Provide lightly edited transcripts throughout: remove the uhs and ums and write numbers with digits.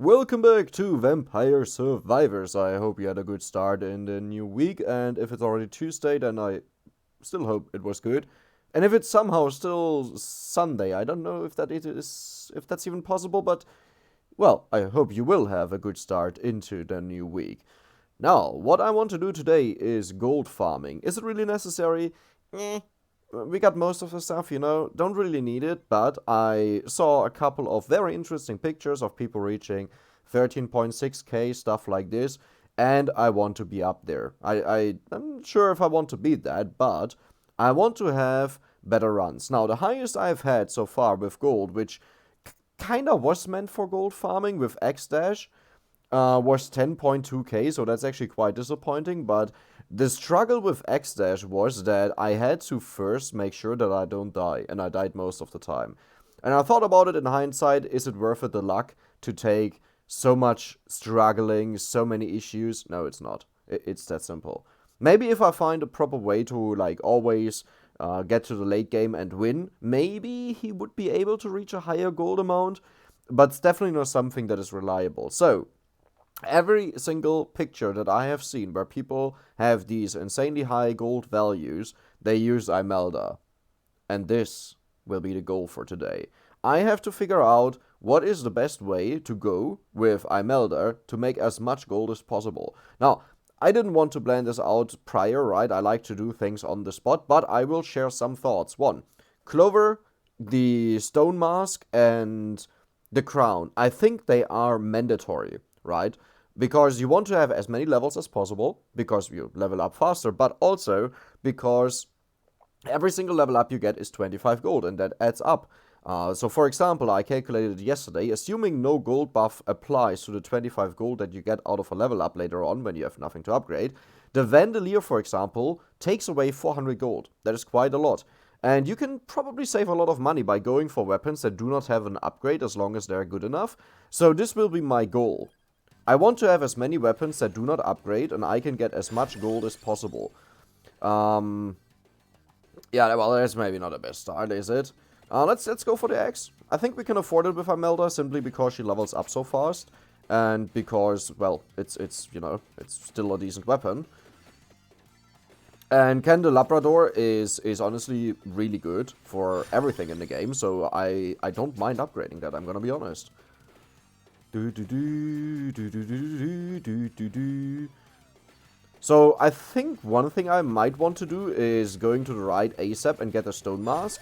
Welcome back to Vampire Survivors. I hope you had a good start in the new week, and if it's already Tuesday, then I still hope it was good. And if it's somehow still Sunday, I don't know if that's even possible, but well, I hope you will have a good start into the new week. Now, what I want to do today is gold farming. Is it really necessary? We got most of the stuff, don't really need it, but I saw a couple of very interesting pictures of people reaching 13.6k, stuff like this, and I want to be up there. I'm not sure if I want to beat that, but I want to have better runs. Now, the highest I've had so far with gold, which kinda was meant for gold farming with X-Dash, was 10.2k, so that's actually quite disappointing, but the struggle with X-Dash was that I had to first make sure that I don't die, and I died most of the time. And I thought about it in hindsight, is it worth it the luck to take so much struggling, so many issues? No, it's not. It's that simple. Maybe if I find a proper way to, always get to the late game and win, maybe he would be able to reach a higher gold amount, but it's definitely not something that is reliable. So, every single picture that I have seen where people have these insanely high gold values, they use Imelda. And this will be the goal for today. I have to figure out what is the best way to go with Imelda to make as much gold as possible. Now, I didn't want to plan this out prior, right? I like to do things on the spot, but I will share some thoughts. 1. Clover, the stone mask, and the crown. I think they are mandatory, right? Because you want to have as many levels as possible, because you level up faster, but also because every single level up you get is 25 gold, and that adds up. So for example, I calculated yesterday, assuming no gold buff applies to the 25 gold that you get out of a level up later on when you have nothing to upgrade, the Vandalier, for example, takes away 400 gold. That is quite a lot. And you can probably save a lot of money by going for weapons that do not have an upgrade as long as they're good enough. So this will be my goal. I want to have as many weapons that do not upgrade, and I can get as much gold as possible. Yeah, well, that's maybe not the best start, is it? Let's go for the X. I think we can afford it with Imelda, simply because she levels up so fast, and because, well, it's still a decent weapon. And Ken the Labrador is honestly really good for everything in the game, so I don't mind upgrading that, I'm gonna be honest. So I think one thing I might want to do is going to the right ASAP and get a stone mask,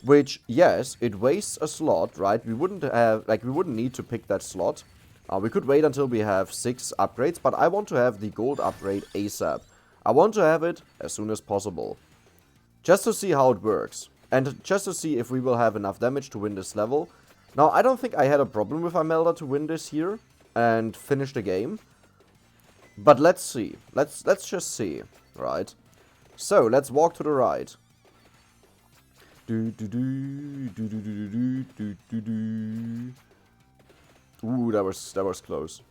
which, yes, it wastes a slot, right? We wouldn't need to pick that slot. We could wait until we have 6 upgrades, but I want to have the gold upgrade ASAP. I want to have it as soon as possible, just to see how it works, and just to see if we will have enough damage to win this level. Now, I don't think I had a problem with Imelda to win this here and finish the game. But let's see. Let's just see, right? So, let's walk to the right. Ooh, that was close.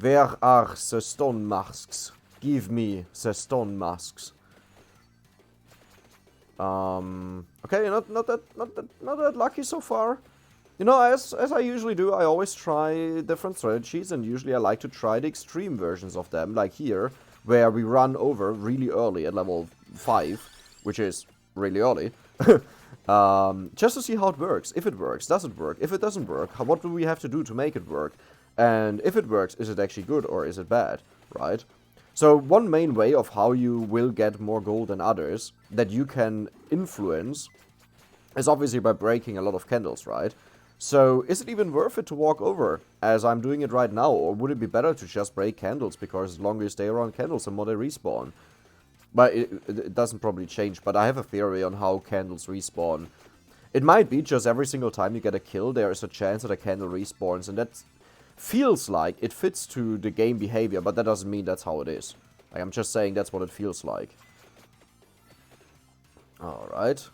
Where are the stone masks? Give me the stone masks. Okay, not that lucky so far. As I usually do, I always try different strategies, and usually I like to try the extreme versions of them, like here, where we run over really early at level 5, which is really early, just to see how it works. If it works, does it work? If it doesn't work, what do we have to do to make it work? And if it works, is it actually good or is it bad, right? So one main way of how you will get more gold than others that you can influence is obviously by breaking a lot of candles, right? So is it even worth it to walk over as I'm doing it right now, or would it be better to just break candles, because the longer you stay around candles, the more they respawn? But it doesn't probably change, but I have a theory on how candles respawn. It might be just every single time you get a kill, there is a chance that a candle respawns, and that feels like it fits to the game behavior, but that doesn't mean that's how it is. I'm just saying that's what it feels like. Alright.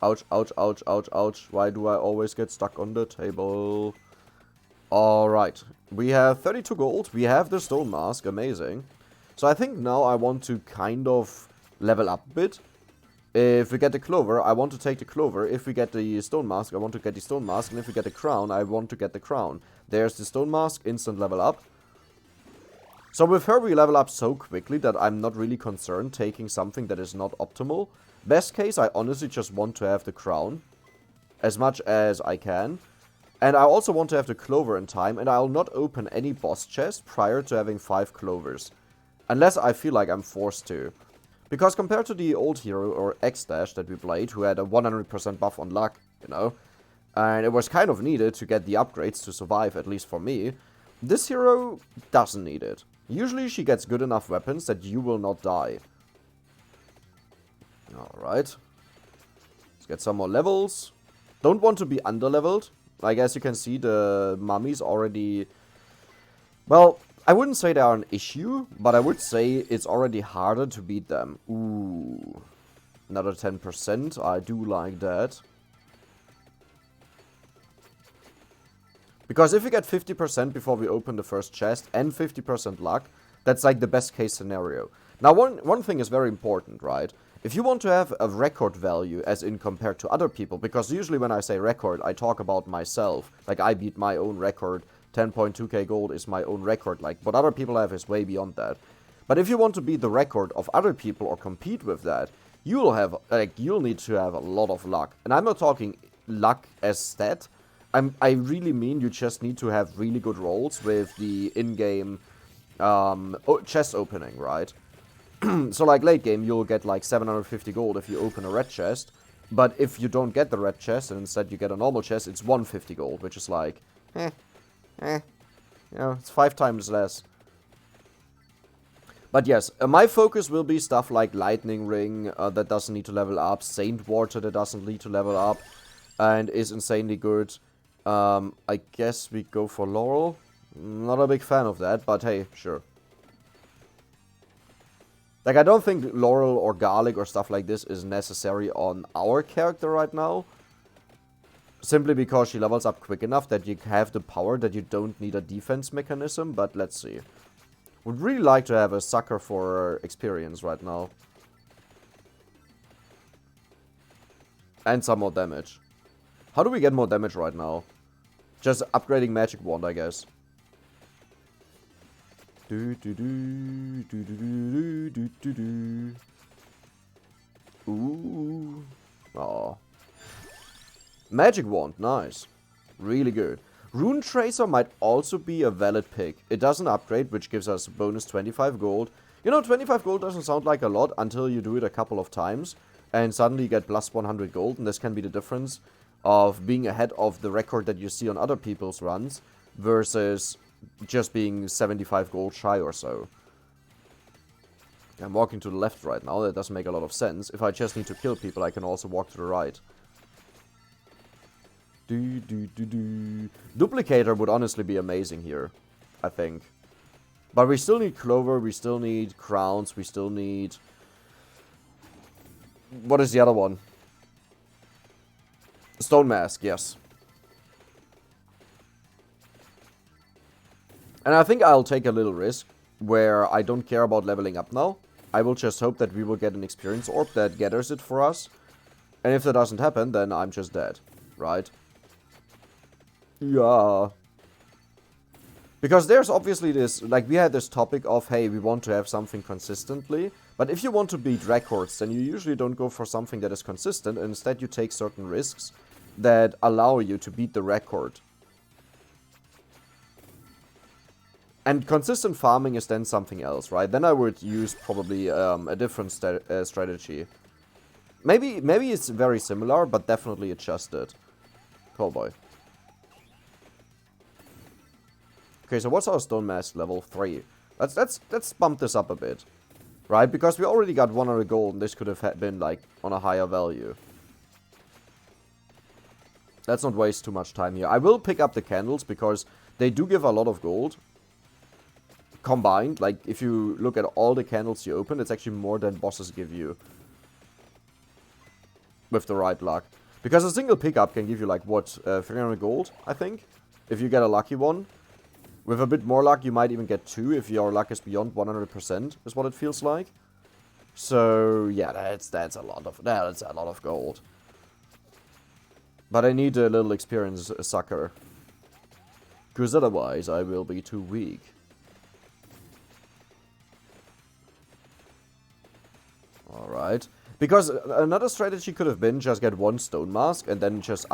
Ouch, ouch, ouch, ouch, ouch. Why do I always get stuck on the table? Alright. We have 32 gold. We have the stone mask. Amazing. So I think now I want to kind of level up a bit. If we get the clover, I want to take the clover. If we get the stone mask, I want to get the stone mask. And if we get the crown, I want to get the crown. There's the stone mask, instant level up. So with her, we level up so quickly that I'm not really concerned taking something that is not optimal. Best case, I honestly just want to have the crown as much as I can. And I also want to have the clover in time, and I'll not open any boss chest prior to having 5 clovers. Unless I feel like I'm forced to. Because compared to the old hero, or X-Dash that we played, who had a 100% buff on luck, you know, and it was kind of needed to get the upgrades to survive, at least for me, this hero doesn't need it. Usually she gets good enough weapons that you will not die. Alright. Let's get some more levels. Don't want to be under-leveled. Like, as you can see, the mummies already... Well, I wouldn't say they are an issue, but I would say it's already harder to beat them. Ooh. Another 10%. I do like that. Because if we get 50% before we open the first chest and 50% luck, that's like the best case scenario. Now, one thing is very important, right? If you want to have a record value, as in compared to other people, because usually when I say record, I talk about myself. Like, I beat my own record, 10.2k gold is my own record, like, what other people have is way beyond that. But if you want to beat the record of other people or compete with that, you'll need to have a lot of luck. And I'm not talking luck as stat. I really mean you just need to have really good rolls with the in-game chest opening, right? So like late game, you'll get like 750 gold if you open a red chest. But if you don't get the red chest and instead you get a normal chest, it's 150 gold, which is like, you know, it's 5 times less. But yes, my focus will be stuff like Lightning Ring that doesn't need to level up, Saint Water that doesn't need to level up, and is insanely good. I guess we go for Laurel. Not a big fan of that, but hey, sure. Like, I don't think Laurel or Garlic or stuff like this is necessary on our character right now. Simply because she levels up quick enough that you have the power that you don't need a defense mechanism, but let's see. Would really like to have a sucker for experience right now. And some more damage. How do we get more damage right now? Just upgrading Magic Wand, I guess. Ooh. Aw. Magic Wand, nice. Really good. Rune Tracer might also be a valid pick. It doesn't upgrade, which gives us bonus 25 gold. You know, 25 gold doesn't sound like a lot until you do it a couple of times. And suddenly you get plus 100 gold, and this can be the difference of being ahead of the record that you see on other people's runs versus just being 75 gold shy or so. I'm walking to the left right now, that doesn't make a lot of sense. If I just need to kill people, I can also walk to the right. Duplicator would honestly be amazing here, I think. But we still need Clover, we still need Crowns, we still need... What is the other one? Stone Mask, yes. And I think I'll take a little risk, where I don't care about leveling up now. I will just hope that we will get an experience orb that gathers it for us. And if that doesn't happen, then I'm just dead, right? Yeah. Because there's obviously this, like, we had this topic of, hey, we want to have something consistently. But if you want to beat records, then you usually don't go for something that is consistent. And instead you take certain risks that allow you to beat the record. And consistent farming is then something else, right? Then I would use probably a different strategy. Maybe it's very similar, but definitely adjusted. Cool boy. Okay, so what's our Stone Mask level? 3. Let's bump this up a bit. Right? Because we already got 100 gold, and this could have been, like, on a higher value. Let's not waste too much time here. I will pick up the candles, because they do give a lot of gold. Combined, like, if you look at all the candles you open, it's actually more than bosses give you. With the right luck. Because a single pickup can give you, like, what, 300 gold, I think? If you get a lucky one. With a bit more luck, you might even get 2 if your luck is beyond 100%, is what it feels like. So yeah, that's a lot of gold. But I need a little experience sucker, because otherwise I will be too weak. Alright. Because another strategy could have been just get one stone mask and then just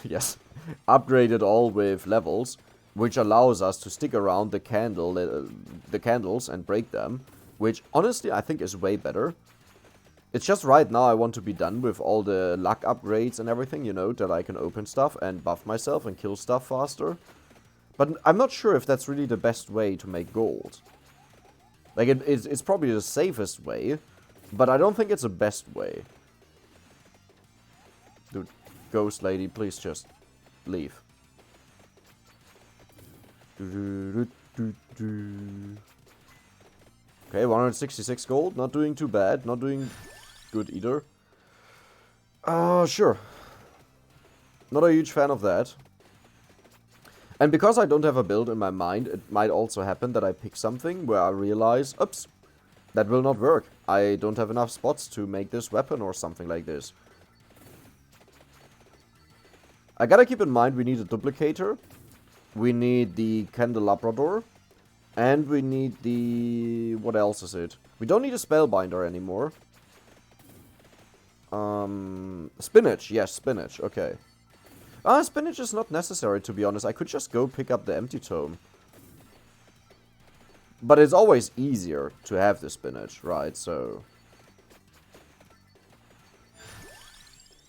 yes, upgrade it all with levels, which allows us to stick around the candles and break them, which honestly I think is way better. It's just right now I want to be done with all the luck upgrades and everything, you know, that I can open stuff and buff myself and kill stuff faster. But I'm not sure if that's really the best way to make gold. Like, it's probably the safest way, but I don't think it's the best way. Dude, ghost lady, please just leave. Okay, 166 gold, not doing too bad, not doing good either. Sure. Not a huge fan of that. And because I don't have a build in my mind, it might also happen that I pick something where I realize, oops, that will not work. I don't have enough spots to make this weapon or something like this. I gotta keep in mind we need a duplicator, we need the candelabrador, and we need the... what else is it? We don't need a spellbinder anymore. Spinach, yes, spinach, okay. Spinach is not necessary, to be honest. I could just go pick up the empty tome. But it's always easier to have the spinach, right? So...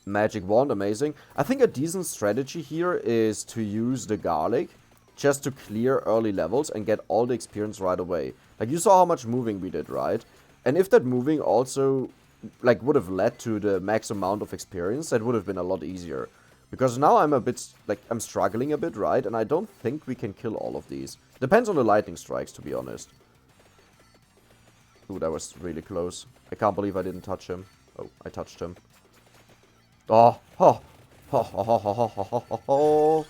magic wand, amazing. I think a decent strategy here is to use the garlic just to clear early levels and get all the experience right away. Like, you saw how much moving we did, right? And if that moving also, like, would have led to the max amount of experience, that would have been a lot easier. Because now I'm a bit, like, I'm struggling a bit, right? And I don't think we can kill all of these. Depends on the lightning strikes, to be honest. Ooh, that was really close. I can't believe I didn't touch him. Oh, I touched him. Oh, ho, ho, ho, ho, ho, ho, ho, ho, ho.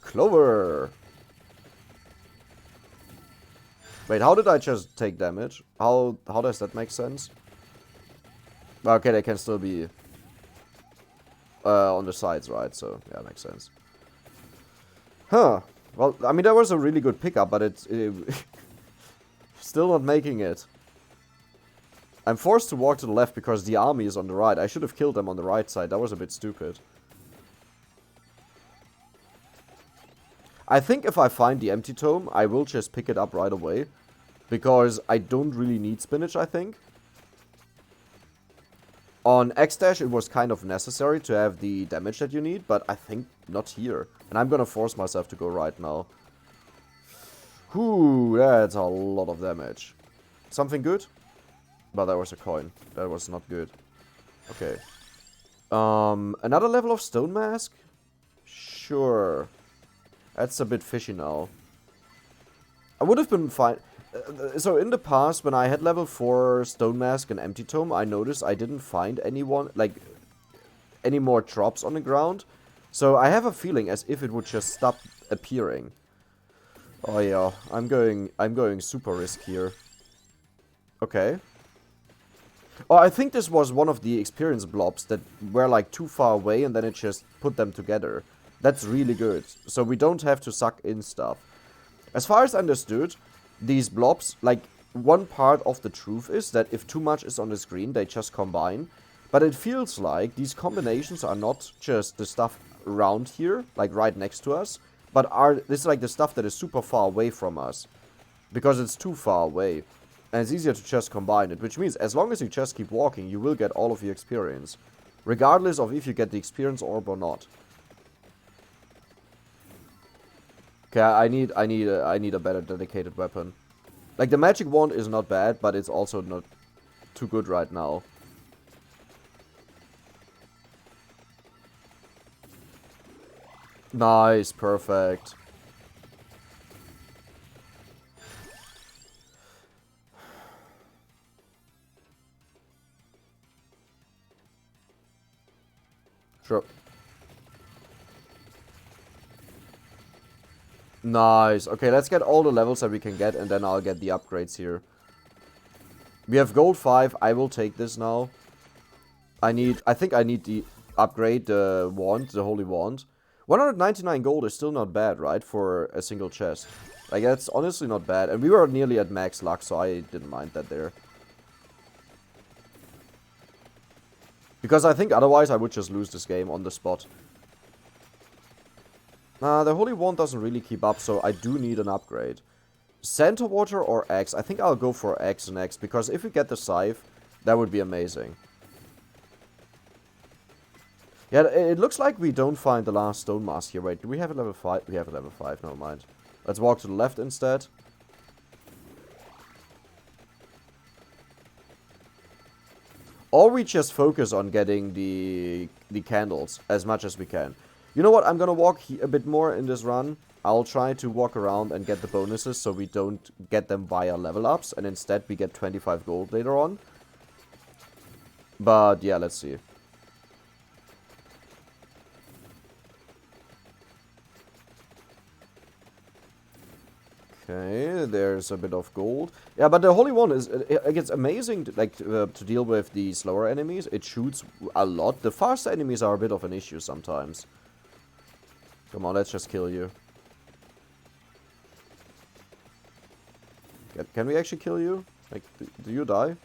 Clover. Wait, how did I just take damage? How does that make sense? Okay, they can still be on the sides, right? So, yeah, makes sense. Huh. Well, I mean, that was a really good pickup, but it's still not making it. I'm forced to walk to the left because the army is on the right. I should have killed them on the right side. That was a bit stupid. I think if I find the empty tome, I will just pick it up right away. Because I don't really need spinach, I think. On X-Dash, it was kind of necessary to have the damage that you need, but I think not here. And I'm gonna force myself to go right now. Whew, that's a lot of damage. Something good? But that was a coin. That was not good. Okay. Another level of stone mask? Sure. That's a bit fishy now. I would have been fine. So in the past, when I had level 4 stone mask and empty tome, I noticed I didn't find anyone, like, any more drops on the ground. So I have a feeling as if it would just stop appearing. Oh yeah, I'm going super risk here. Okay. Oh, I think this was one of the experience blobs that were like too far away and then it just put them together. That's really good. So we don't have to suck in stuff. As far as understood, these blobs, like, one part of the truth is that if too much is on the screen, they just combine. But it feels like these combinations are not just the stuff around here, like right next to us, but this is like the stuff that is super far away from us. Because it's too far away. And it's easier to just combine it, which means as long as you just keep walking, you will get all of your experience. Regardless of if you get the experience orb or not. Okay, I need a better dedicated weapon. Like, the magic wand is not bad, but it's also not too good right now. Nice, perfect. Sure. Nice. Okay, let's get all the levels that we can get, and then I'll get the upgrades here. We have gold 5. I will take this now. I think I need the upgrade the wand, the holy wand. 199 gold is still not bad, right? For a single chest. Like, that's honestly not bad. And we were nearly at max luck, so I didn't mind that there. Because I think otherwise I would just lose this game on the spot. The holy wand doesn't really keep up, so I do need an upgrade. Center water or X? I think I'll go for X and X, because if we get the scythe, that would be amazing. Yeah, it looks like we don't find the last stone mask here. Wait, do we have a level 5? We have a level 5, never mind. Let's walk to the left instead. Or we just focus on getting the candles as much as we can. You know what, I'm gonna walk a bit more in this run. I'll try to walk around and get the bonuses so we don't get them via level ups. And instead we get 25 gold later on. But yeah, let's see. Okay, there's a bit of gold. Yeah, but the holy one is, it's amazing to deal with the slower enemies. It shoots a lot. The faster enemies are a bit of an issue sometimes. Come on, let's just kill you. Can we actually kill you? Like, do you die?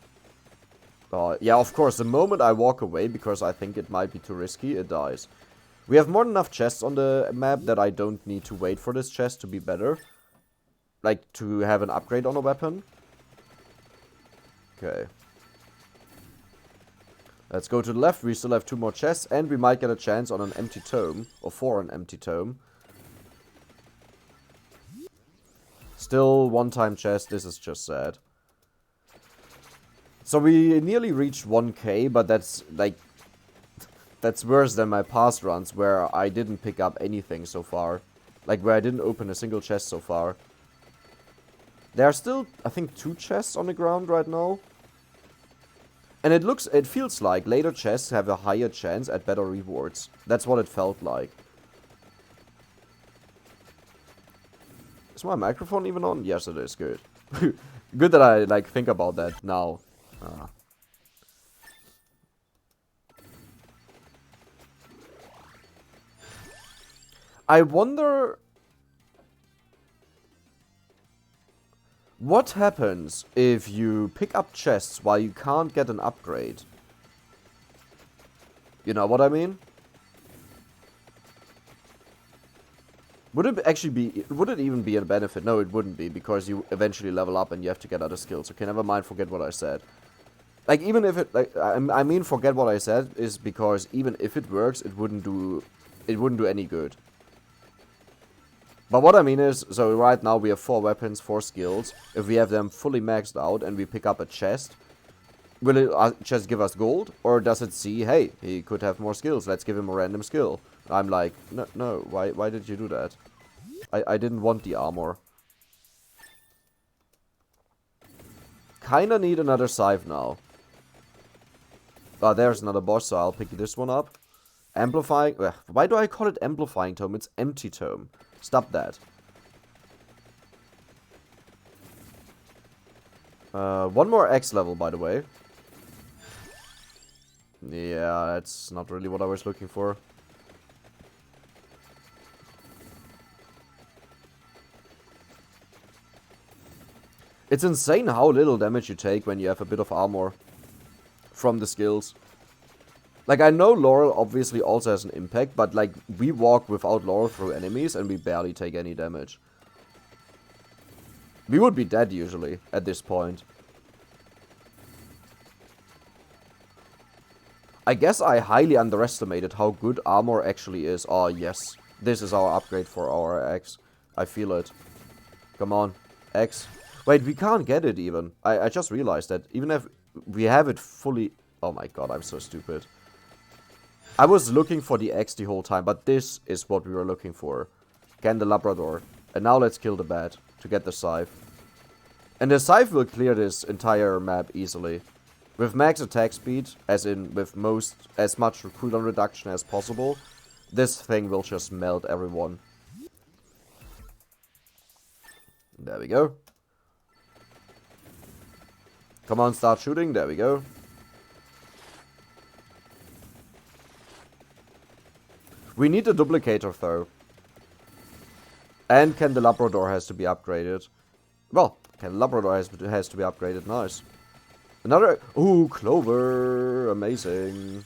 Yeah, of course, the moment I walk away because I think it might be too risky, it dies. We have more than enough chests on the map that I don't need to wait for this chest to be better. Like, to have an upgrade on a weapon. Okay. Let's go to the left. We still have 2 more chests. And we might get a chance on an empty tome. Or for an empty tome. Still one-time chest. This is just sad. So we nearly reached 1k. But that's, like... That's worse than my past runs. Where I didn't pick up anything so far. Like, where I didn't open a single chest so far. There are still, I think, 2 chests on the ground right now. And it feels like later chests have a higher chance at better rewards. That's what it felt like. Is my microphone even on? Yes, it is. Good. Good that I, like, think about that now. I wonder... What happens if you pick up chests while you can't get an upgrade? You know what I mean? Would it actually be... Would it even be a benefit? No, it wouldn't be, because you eventually level up and you have to get other skills. Okay, never mind, forget what I said. Like, even if it... Like, I mean, forget what I said is because even if it works, it wouldn't do any good. But what I mean is, so right now we have 4 weapons, 4 skills. If we have them fully maxed out and we pick up a chest, will it just give us gold? Or does it see, hey, he could have more skills, let's give him a random skill? I'm like, no, why did you do that? I didn't want the armor. Kinda need another scythe now. There's another boss, so I'll pick this one up. Amplifying, why do I call it amplifying tome? It's empty tome. Stop that. One more X level, by the way. Yeah, that's not really what I was looking for. It's insane how little damage you take when you have a bit of armor from the skills. Like, I know Laurel obviously also has an impact, but, like, we walk without Laurel through enemies and we barely take any damage. We would be dead, usually, at this point. I guess I highly underestimated how good armor actually is. Oh, yes. This is our upgrade for our X. I feel it. Come on. X. Wait, we can't get it, even. I just realized that. Even if we have it fully... Oh my god, I'm so stupid. I was looking for the X the whole time, but this is what we were looking for. Can the Labrador. And now let's kill the bat to get the scythe. And the scythe will clear this entire map easily. With max attack speed, as in with as much cooldown reduction as possible, this thing will just melt everyone. There we go. Come on, start shooting. There we go. We need a duplicator, though. And can the Labrador has to be upgraded. Well, can the Labrador has to be upgraded. Nice. Another... Ooh, Clover. Amazing.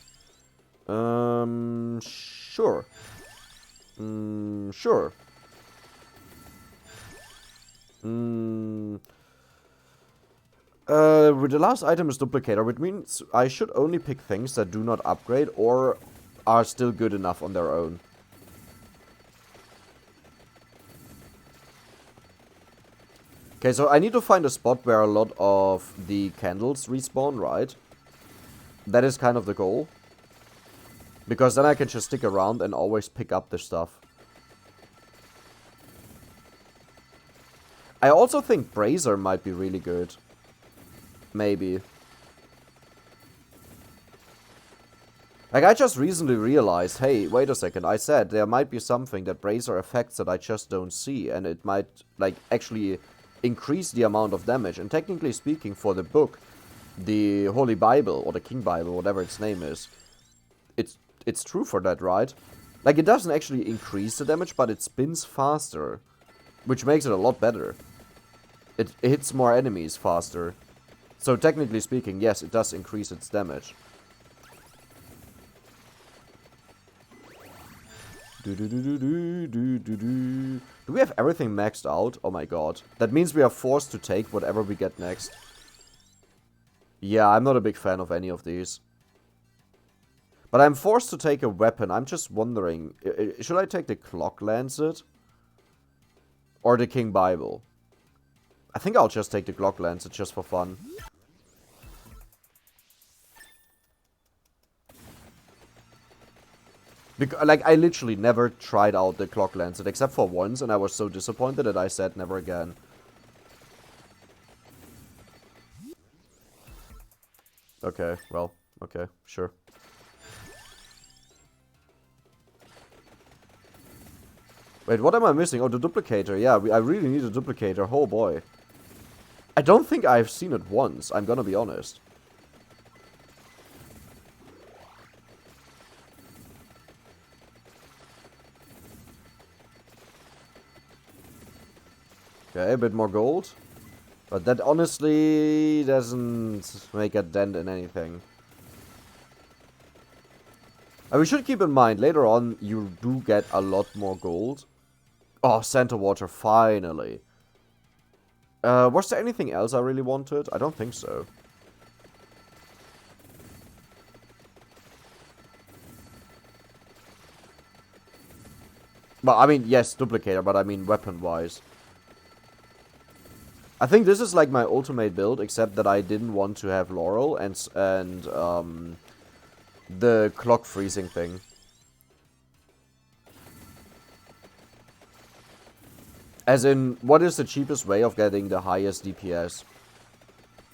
Sure. Sure. The last item is duplicator, which means I should only pick things that do not upgrade or are still good enough on their own. Okay, so I need to find a spot where a lot of the candles respawn, right? That is kind of the goal. Because then I can just stick around and always pick up the stuff. I also think Brazier might be really good. Maybe. Like, I just recently realized, hey, wait a second, I said there might be something that Brazier affects that I just don't see, and it might, like, actually increase the amount of damage. And technically speaking, for the book, the Holy Bible, or the King Bible, whatever its name is, it's true for that, right? Like, it doesn't actually increase the damage, but it spins faster, which makes it a lot better. It hits more enemies faster. So technically speaking, yes, it does increase its damage. Do we have everything maxed out? Oh my god. That means we are forced to take whatever we get next. Yeah, I'm not a big fan of any of these. But I'm forced to take a weapon. I'm just wondering, should I take the Clock Lancet? Or the King Bible? I think I'll just take the Clock Lancet just for fun. Like, I literally never tried out the Clock Lancet, except for once, and I was so disappointed that I said never again. Okay, well, okay, sure. Wait, what am I missing? Oh, the duplicator. Yeah, I really need a duplicator. Oh boy. I don't think I've seen it once, I'm gonna be honest. Okay, a bit more gold. But that honestly doesn't make a dent in anything. And we should keep in mind, later on, you do get a lot more gold. Oh, Center Water, finally. Was there anything else I really wanted? I don't think so. Well, I mean, yes, duplicator, but I mean weapon-wise. I think this is like my ultimate build, except that I didn't want to have Laurel and the clock freezing thing. As in, what is the cheapest way of getting the highest DPS?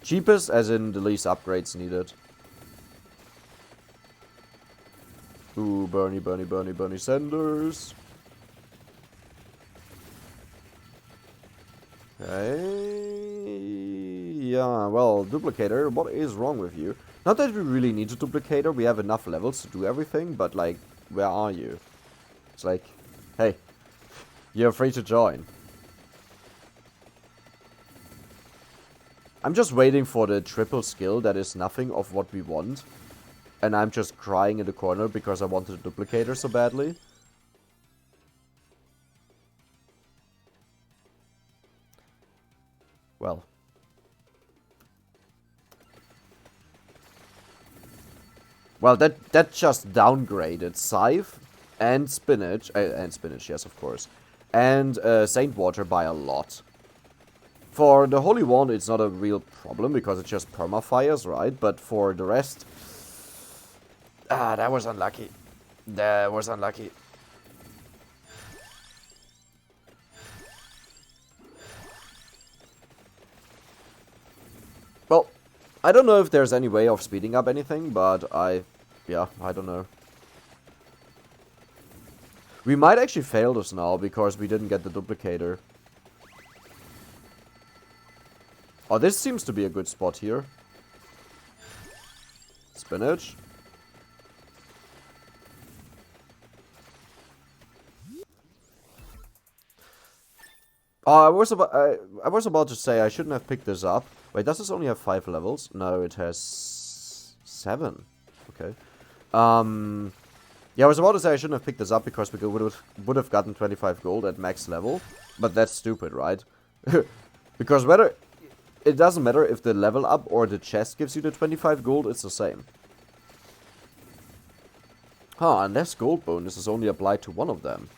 Cheapest, as in the least upgrades needed. Ooh, Bernie, Bernie, Bernie, Bernie Sanders. Okay. Yeah, well, duplicator, what is wrong with you? Not that we really need a duplicator, we have enough levels to do everything, but like, where are you? It's like, hey, you're free to join. I'm just waiting for the triple skill that is nothing of what we want. And I'm just crying in the corner because I wanted a duplicator so badly. Well. Well, that just downgraded Scythe and Spinach, yes, of course. And Saint Water by a lot. For the Holy Wand, it's not a real problem, because it just permafires, right? But for the rest... Ah, that was unlucky. That was unlucky. Well, I don't know if there's any way of speeding up anything, but yeah, I don't know. We might actually fail this now, because we didn't get the duplicator. Oh, this seems to be a good spot here. Spinach. Oh, I was about to say I shouldn't have picked this up. Wait, does this only have 5 levels? No, it has 7. Okay. Yeah, I was about to say I shouldn't have picked this up because we would have gotten 25 gold at max level. But that's stupid, right? Because whether... It doesn't matter if the level up or the chest gives you the 25 gold, it's the same. Huh, unless gold bonus is only applied to one of them.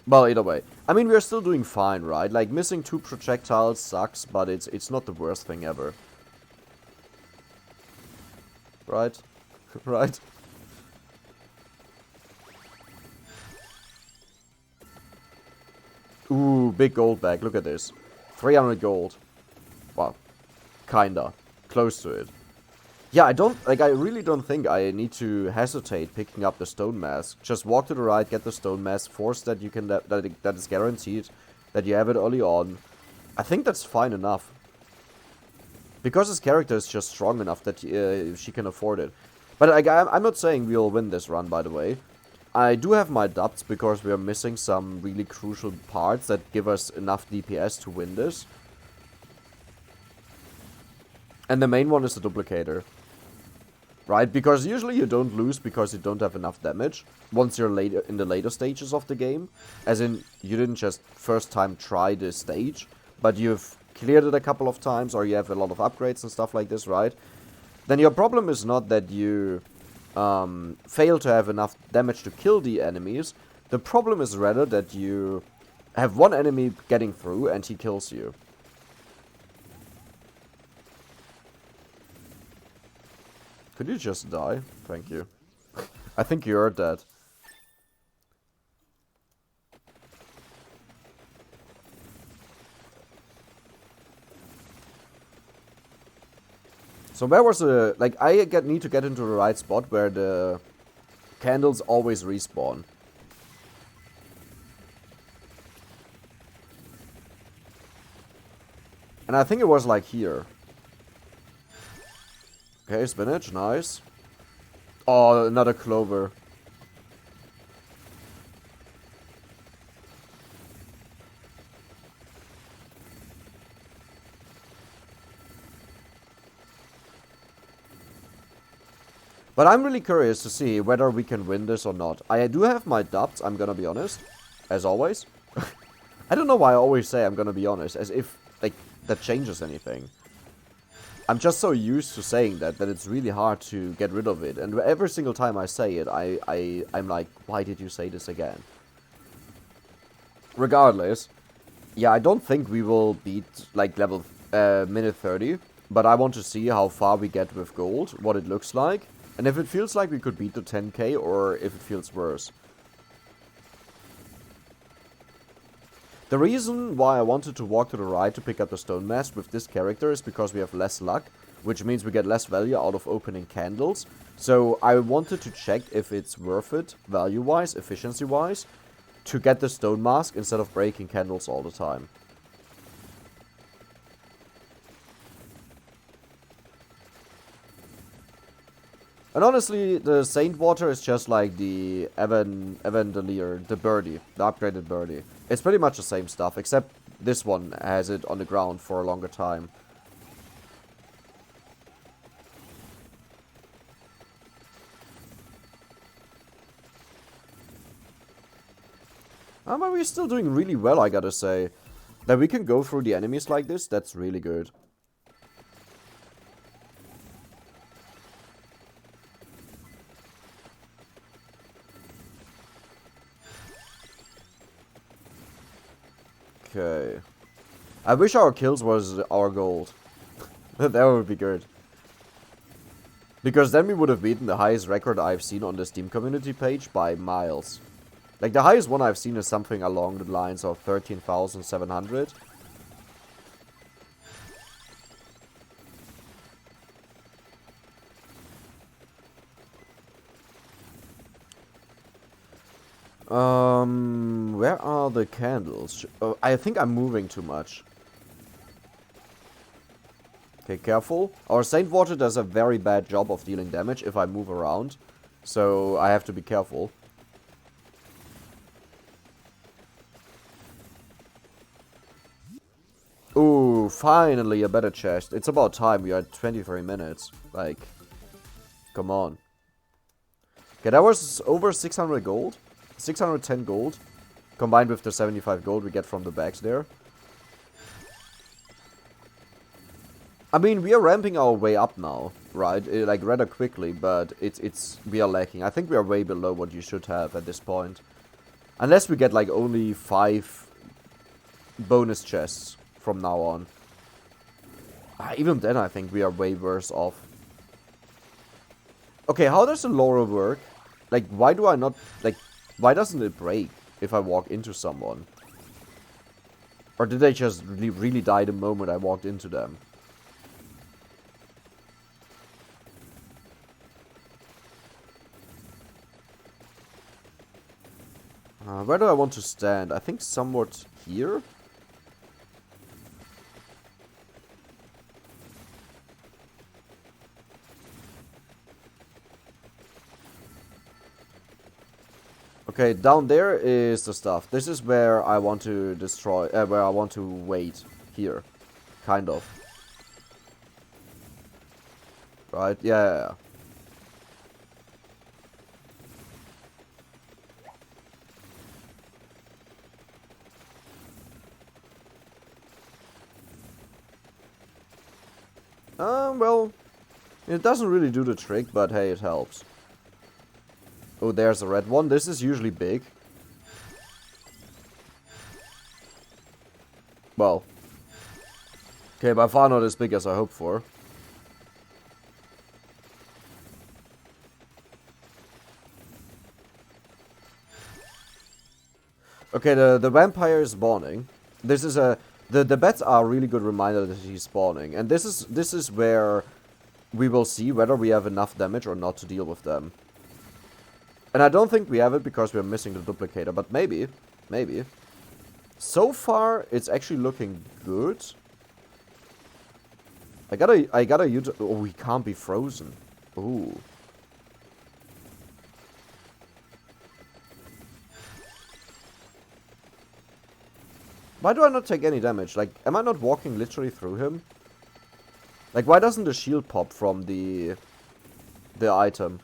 Well, either way. I mean, we're still doing fine, right? Like, missing 2 projectiles sucks, but it's not the worst thing ever. Right? Right? Ooh, big gold bag. Look at this. 300 gold. Well, kinda. Close to it. Yeah, I really don't think I need to hesitate picking up the stone mask. Just walk to the right, get the stone mask, force that you can, that is guaranteed, that you have it early on. I think that's fine enough. Because his character is just strong enough that she can afford it. But I'm not saying we'll win this run, by the way. I do have my doubts because we are missing some really crucial parts that give us enough DPS to win this. And the main one is the duplicator. Right? Because usually you don't lose because you don't have enough damage once you're later in the later stages of the game. As in, you didn't just first time try this stage, but you've cleared it a couple of times or you have a lot of upgrades and stuff like this, right? Then your problem is not that you fail to have enough damage to kill the enemies. The problem is rather that you have one enemy getting through and he kills you. Could you just die? Thank you. I think you're dead. So where was the... Like, I need to get into the right spot where the candles always respawn. And I think it was like here. Okay, spinach, nice. Oh, another clover. But I'm really curious to see whether we can win this or not. I do have my doubts, I'm gonna be honest. As always. I don't know why I always say I'm gonna be honest. As if, like, that changes anything. I'm just so used to saying that it's really hard to get rid of it. And every single time I say it, I'm like, why did you say this again? Regardless. Yeah, I don't think we will beat, like, level minute 30. But I want to see how far we get with gold. What it looks like. And if it feels like we could beat the 10k or if it feels worse. The reason why I wanted to walk to the right to pick up the stone mask with this character is because we have less luck, which means we get less value out of opening candles. So I wanted to check if it's worth it, value-wise, efficiency-wise, to get the stone mask instead of breaking candles all the time. And honestly, the Saint Water is just like the Evandelier, the birdie, the upgraded birdie. It's pretty much the same stuff, except this one has it on the ground for a longer time. But we're still doing really well, I gotta say. That we can go through the enemies like this, that's really good. Okay. I wish our kills was our gold. That would be good. Because then we would have beaten the highest record I've seen on the Steam community page by miles. Like, the highest one I've seen is something along the lines of 13,700. Where are the candles? I think I'm moving too much. Okay, careful. Our Saint Water does a very bad job of dealing damage if I move around. So I have to be careful. Ooh, finally a better chest. It's about time. We are at 23 minutes. Like, come on. Okay, that was over 600 gold. 610 gold. Combined with the 75 gold we get from the bags there. I mean, we are ramping our way up now, right? Like, rather quickly, but we are lacking. I think we are way below what you should have at this point. Unless we get, like, only 5 bonus chests from now on. Even then, I think we are way worse off. Okay, how does the Laurel work? Like, why do I not... Like, why doesn't it break if I walk into someone? Or did they just really die the moment I walked into them? Where do I want to stand? I think somewhat here? Okay, down there is the stuff. This is where I want to destroy, where I want to wait. Here. Kind of. Right? Yeah. Well, it doesn't really do the trick, but hey, it helps. Oh, there's a red one. This is usually big. Well. Okay, by far not as big as I hoped for. Okay, the vampire is spawning. This is a... The bats are a really good reminder that he's spawning. And this is where we will see whether we have enough damage or not to deal with them. And I don't think we have it because we're missing the duplicator, but maybe. Maybe. So far, it's actually looking good. I gotta use... Oh, we can't be frozen. Ooh. Why do I not take any damage? Like, am I not walking literally through him? Like, why doesn't the shield pop from the item?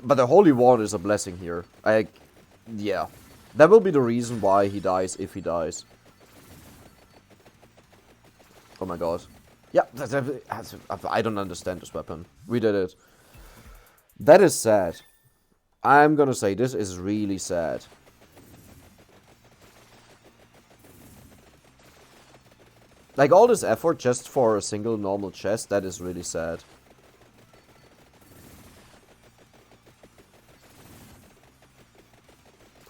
But the Holy Wand is a blessing here. Yeah. That will be the reason why he dies, if he dies. Oh my god. Yeah, I don't understand this weapon. We did it. That is sad. I'm gonna say this is really sad. Like, all this effort just for a single normal chest, that is really sad.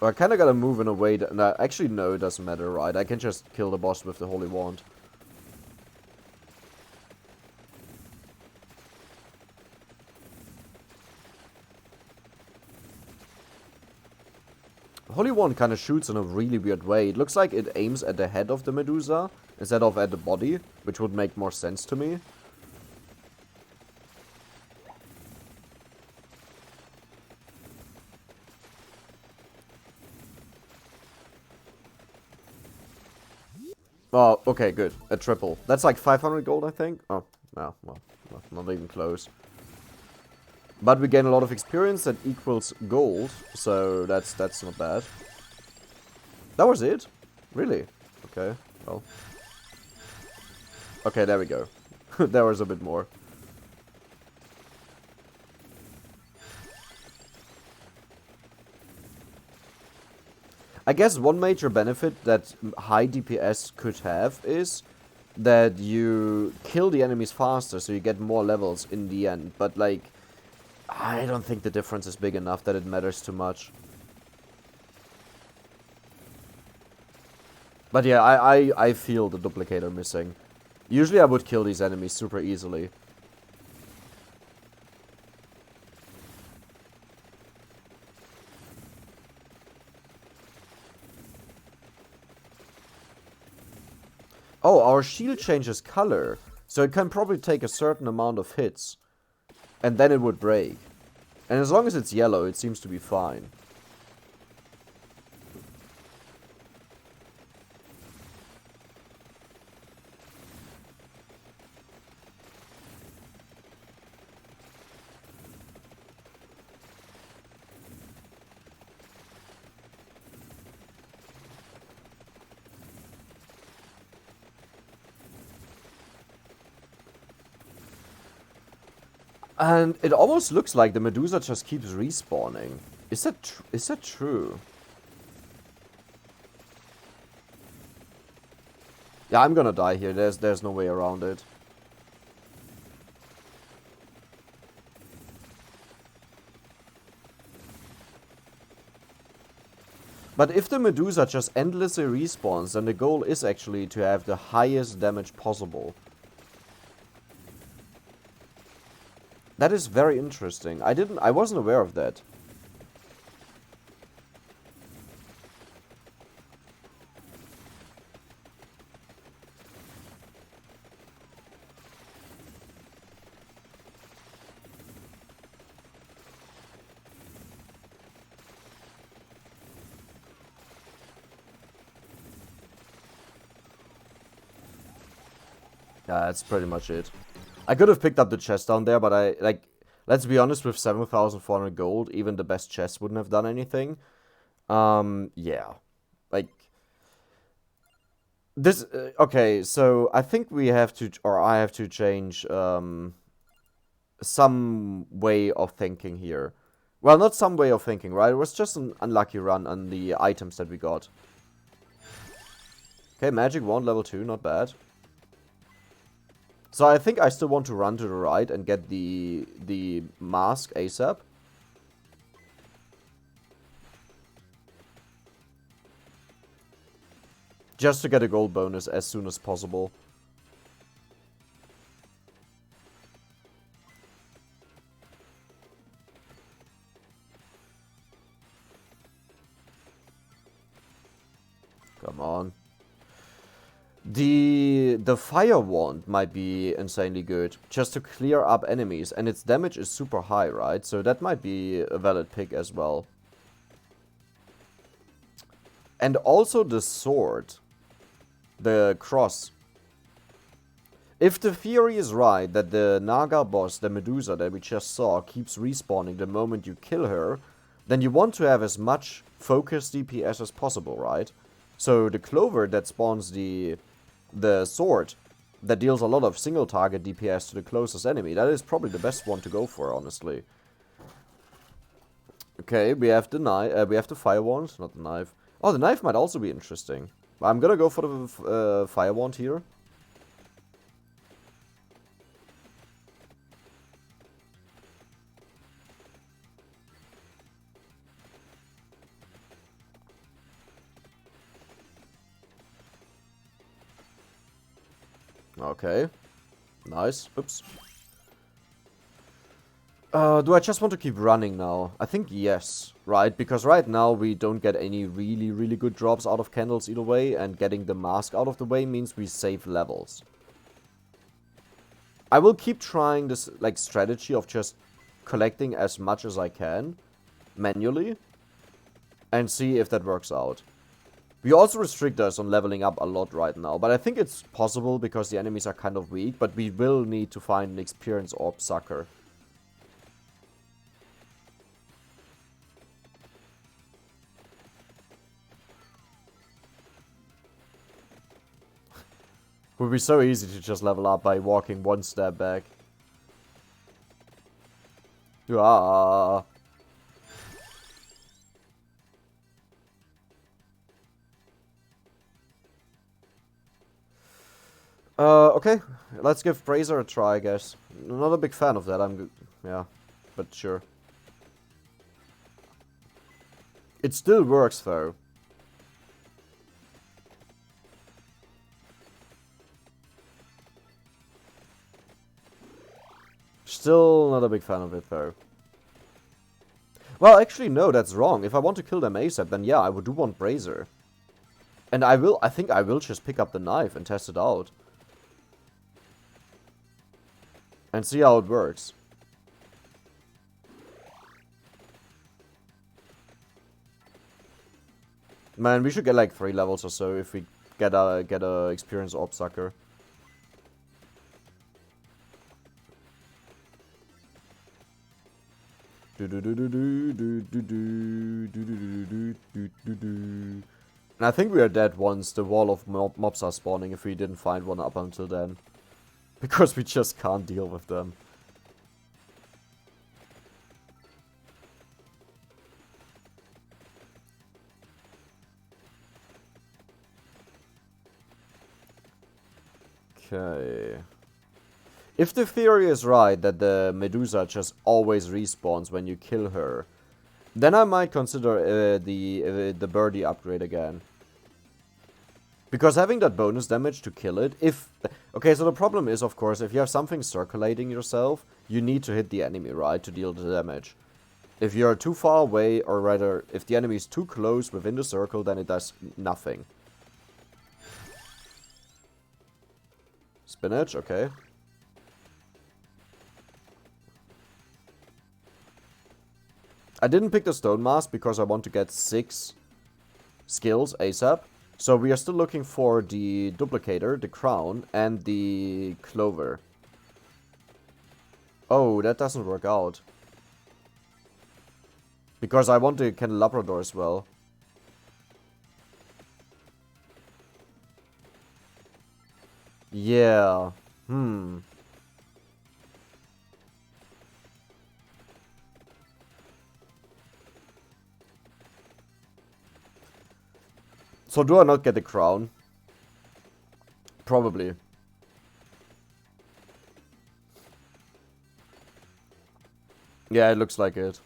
I kinda gotta move in a way that... No, actually, no, it doesn't matter, right? I can just kill the boss with the Holy Wand. Holy Wand kind of shoots in a really weird way. It looks like it aims at the head of the Medusa instead of at the body, which would make more sense to me. Oh, okay, good. A triple. That's like 500 gold, I think. Oh, no, well, not even close. But we gain a lot of experience that equals gold, so that's not bad. That was it? Really? Okay, well. Okay, there we go. There was a bit more. I guess one major benefit that high DPS could have is that you kill the enemies faster, so you get more levels in the end. But, like, I don't think the difference is big enough that it matters too much. But yeah, I feel the duplicator missing. Usually I would kill these enemies super easily. Oh, our shield changes color. So it can probably take a certain amount of hits. And then it would break. And as long as it's yellow, it seems to be fine. And it almost looks like the Medusa just keeps respawning. Is that true? Yeah, I'm gonna die here. There's no way around it. But if the Medusa just endlessly respawns, then the goal is actually to have the highest damage possible. That is very interesting. I wasn't aware of that. Yeah, that's pretty much it. I could have picked up the chest down there, but let's be honest, with 7,400 gold, even the best chest wouldn't have done anything. Yeah. Like, this, okay, so I think we have to, or I have to change, some way of thinking here. Well, not some way of thinking, right? It was just an unlucky run on the items that we got. Okay, magic wand level 2, not bad. So I think I still want to run to the right and get the mask ASAP. Just to get a gold bonus as soon as possible. Come on. The fire wand might be insanely good, just to clear up enemies, and its damage is super high, right? So that might be a valid pick as well. And also the sword. The cross. If the theory is right that the Naga boss, the Medusa that we just saw, keeps respawning the moment you kill her, then you want to have as much focused DPS as possible, right? So the clover that spawns the sword that deals a lot of single target DPS to the closest enemy, that is probably the best one to go for, honestly. Okay, we have the knife, we have the fire wand, not the knife. Oh, the knife might also be interesting. I'm gonna go for the fire wand here. Okay. Nice. Oops. Do I just want to keep running now? I think yes, right? Because right now we don't get any really good drops out of candles either way, and getting the mask out of the way means we save levels. I will keep trying this like strategy of just collecting as much as I can manually and see if that works out. We also restrict us on leveling up a lot right now, but I think it's possible because the enemies are kind of weak, but we will need to find an experience orb sucker. It would be so easy to just level up by walking one step back. Ah. Okay, let's give Brazier a try, I guess. Not a big fan of that, yeah, but sure. It still works, though. Still not a big fan of it, though. Well, actually, no, that's wrong. If I want to kill them ASAP, then yeah, I do want Brazier. And I think I will just pick up the knife and test it out. And see how it works. Man, we should get like 3 levels or so if we get a experienced orb sucker. And I think we are dead once the wall of mobs are spawning if we didn't find one up until then. Because we just can't deal with them. Okay. If the theory is right that the Medusa just always respawns when you kill her, then I might consider the birdie upgrade again. Because having that bonus damage to kill it, okay, so the problem is, of course, if you have something circulating yourself, you need to hit the enemy, right, to deal the damage. If you're too far away, or rather, if the enemy is too close within the circle, then it does nothing. Spinach, okay. I didn't pick the Stone Mask because I want to get 6 skills ASAP. So we are still looking for the Duplicator, the Crown, and the Clover. Oh, that doesn't work out. Because I want the Candelabrador as well. Yeah. So do I not get the crown? Probably. Yeah, it looks like it.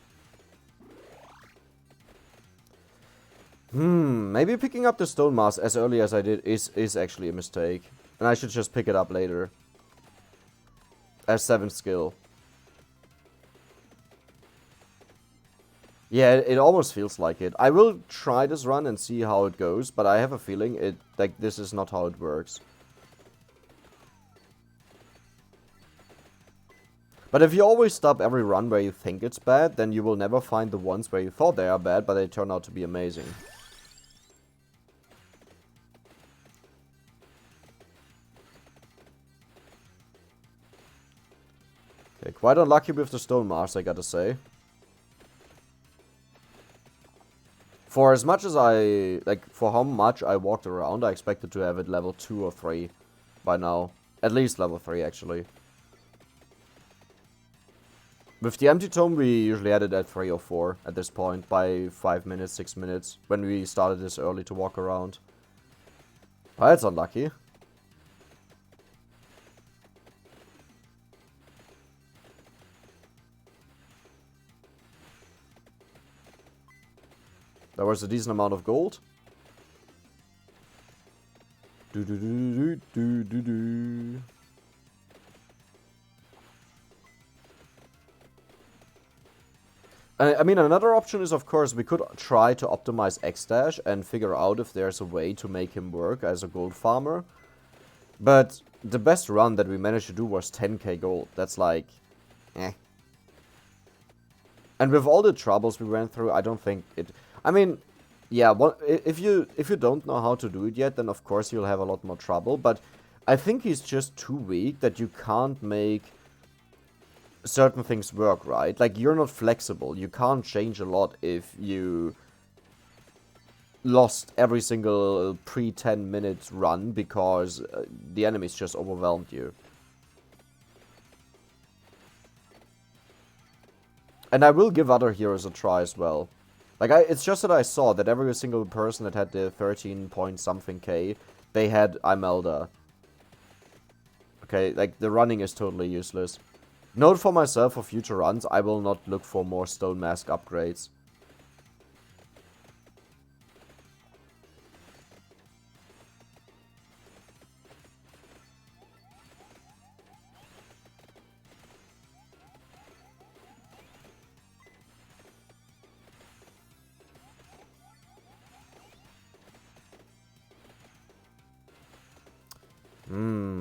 Maybe picking up the Stone Mask as early as I did is actually a mistake. And I should just pick it up later. As 7th skill. Yeah, it almost feels like it. I will try this run and see how it goes, but I have a feeling this is not how it works. But if you always stop every run where you think it's bad, then you will never find the ones where you thought they are bad, but they turn out to be amazing. Okay, quite unlucky with the Stone Mask, I gotta say. For as much as for how much I walked around, I expected to have it level 2 or 3 by now. At least level 3, actually. With the Empty Tome, we usually had it at 3 or 4 at this point, by 5 minutes, 6 minutes, when we started this early to walk around. But that's unlucky. There was a decent amount of gold. I mean, another option is, of course, we could try to optimize X-Dash and figure out if there's a way to make him work as a gold farmer. But the best run that we managed to do was 10k gold. That's like, eh. And with all the troubles we went through, I don't think it... I mean, yeah, if you don't know how to do it yet, then of course you'll have a lot more trouble. But I think he's just too weak that you can't make certain things work, right? Like, you're not flexible. You can't change a lot if you lost every single pre-10 minutes run because the enemies just overwhelmed you. And I will give other heroes a try as well. Like, it's just that I saw that every single person that had the 13 point something K, they had Imelda. Okay, like, the running is totally useless. Note for myself, for future runs, I will not look for more Stone Mask upgrades.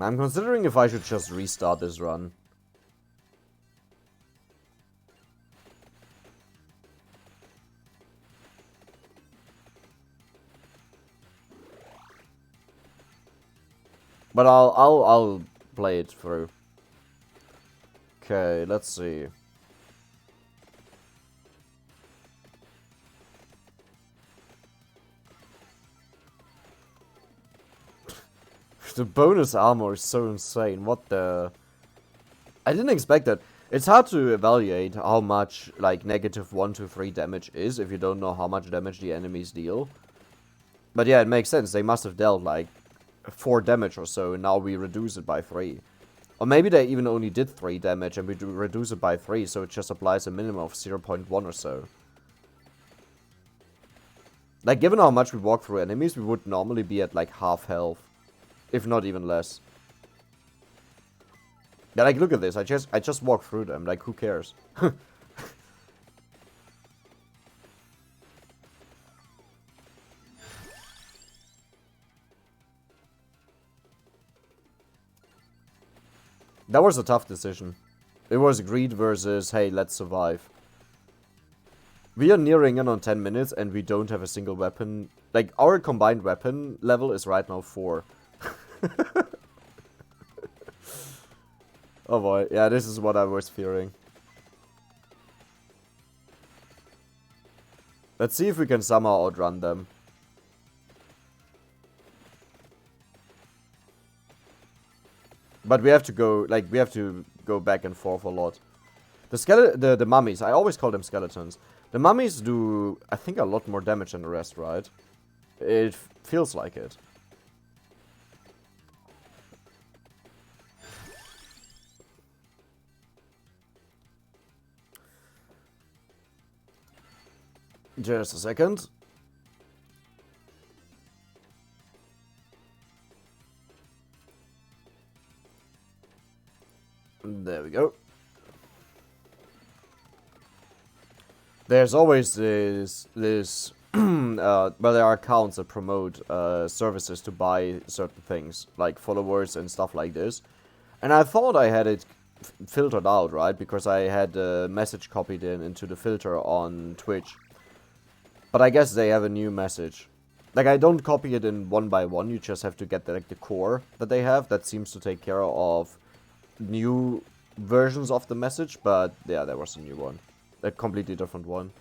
I'm considering if I should just restart this run. But I'll play it through. Okay, let's see. The bonus armor is so insane. What the? I didn't expect that. It's hard to evaluate how much like -1 to 3 damage is if you don't know how much damage the enemies deal. But yeah, it makes sense. They must have dealt like 4 damage or so, and now we reduce it by 3. Or maybe they even only did 3 damage and we reduce it by 3, so it just applies a minimum of 0.1 or so. Like, given how much we walk through enemies, we would normally be at like half health. If not even less. Yeah, like, look at this. I just walk through them. Like, who cares? That was a tough decision. It was greed versus, hey, let's survive. We are nearing in on 10 minutes and we don't have a single weapon. Like, our combined weapon level is right now 4. Oh boy, yeah, this is what I was fearing. Let's see if we can somehow outrun them. But we have to go, like, we have to go back and forth a lot. The mummies, I always call them skeletons. The mummies do, I think, a lot more damage than the rest, right? It feels like it. Just a second. There we go. There's always this well, there are accounts that promote services to buy certain things, like followers and stuff like this. And I thought I had it filtered out, right? Because I had a message copied into the filter on Twitch. But I guess they have a new message. Like, I don't copy it in one by one, you just have to get the core that they have. That seems to take care of new versions of the message, but yeah, there was a new one. A completely different one.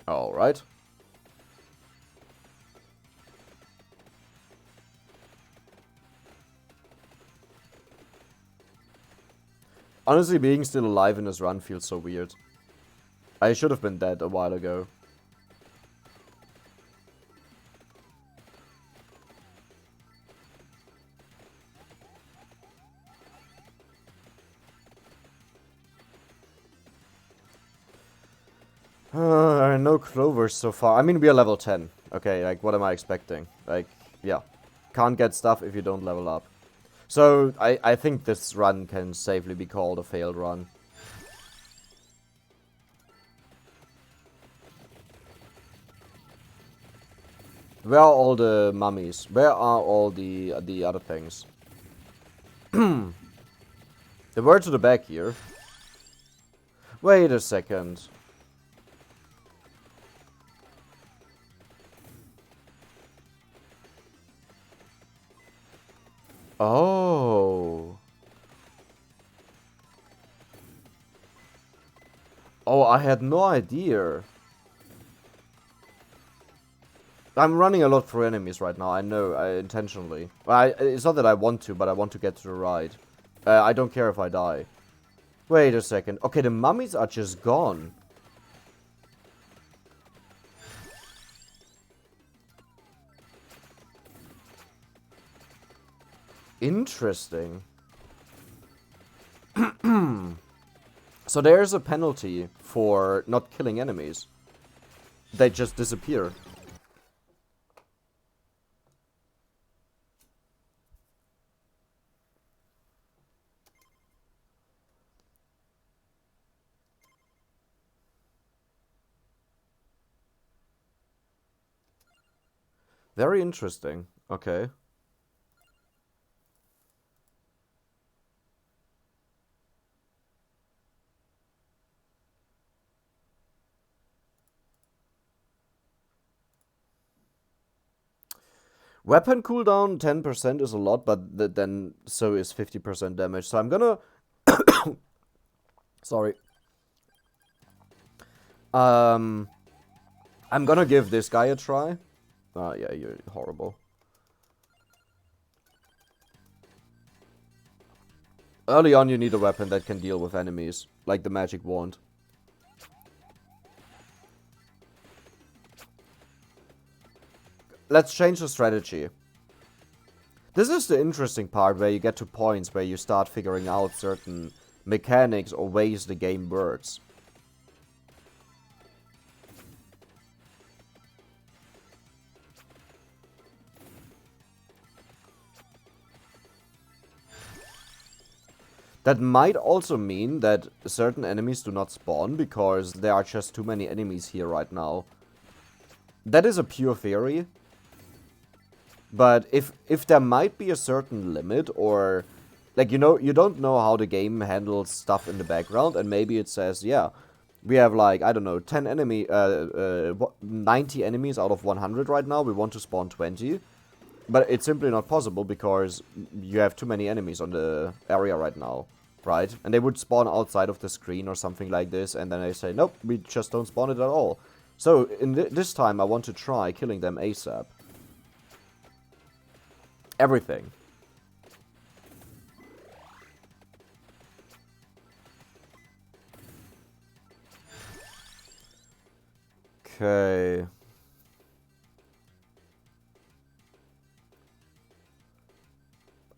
Alright. Honestly, being still alive in this run feels so weird. I should have been dead a while ago. No clovers so far. I mean, we are level 10. Okay, like, what am I expecting? Like, yeah. Can't get stuff if you don't level up. So, I think this run can safely be called a failed run. Where are all the mummies? Where are all the other things? They were to the back here. Wait a second. Oh. Oh, I had no idea. I'm running a lot through enemies right now, I know, intentionally. It's not that I want to, but I want to get to the right. I don't care if I die. Wait a second. Okay, the mummies are just gone. Interesting. So there's a penalty for not killing enemies. They just disappear. Very interesting. Okay. Weapon cooldown 10% is a lot, but then so is 50% damage. So I'm gonna... Sorry. Um, I'm gonna give this guy a try. Yeah, you're horrible. Early on, you need a weapon that can deal with enemies, like the magic wand. Let's change the strategy. This is the interesting part where you get to points where you start figuring out certain mechanics or ways the game works. That might also mean that certain enemies do not spawn because there are just too many enemies here right now. That is a pure theory. But if there might be a certain limit, or like, you know, you don't know how the game handles stuff in the background, and maybe it says, yeah, we have like, I don't know, 90 enemies out of 100 right now, we want to spawn 20. But it's simply not possible because you have too many enemies on the area right now, right? And they would spawn outside of the screen or something like this, and then they say, nope, we just don't spawn it at all. So in this time, I want to try killing them ASAP. Everything. Okay.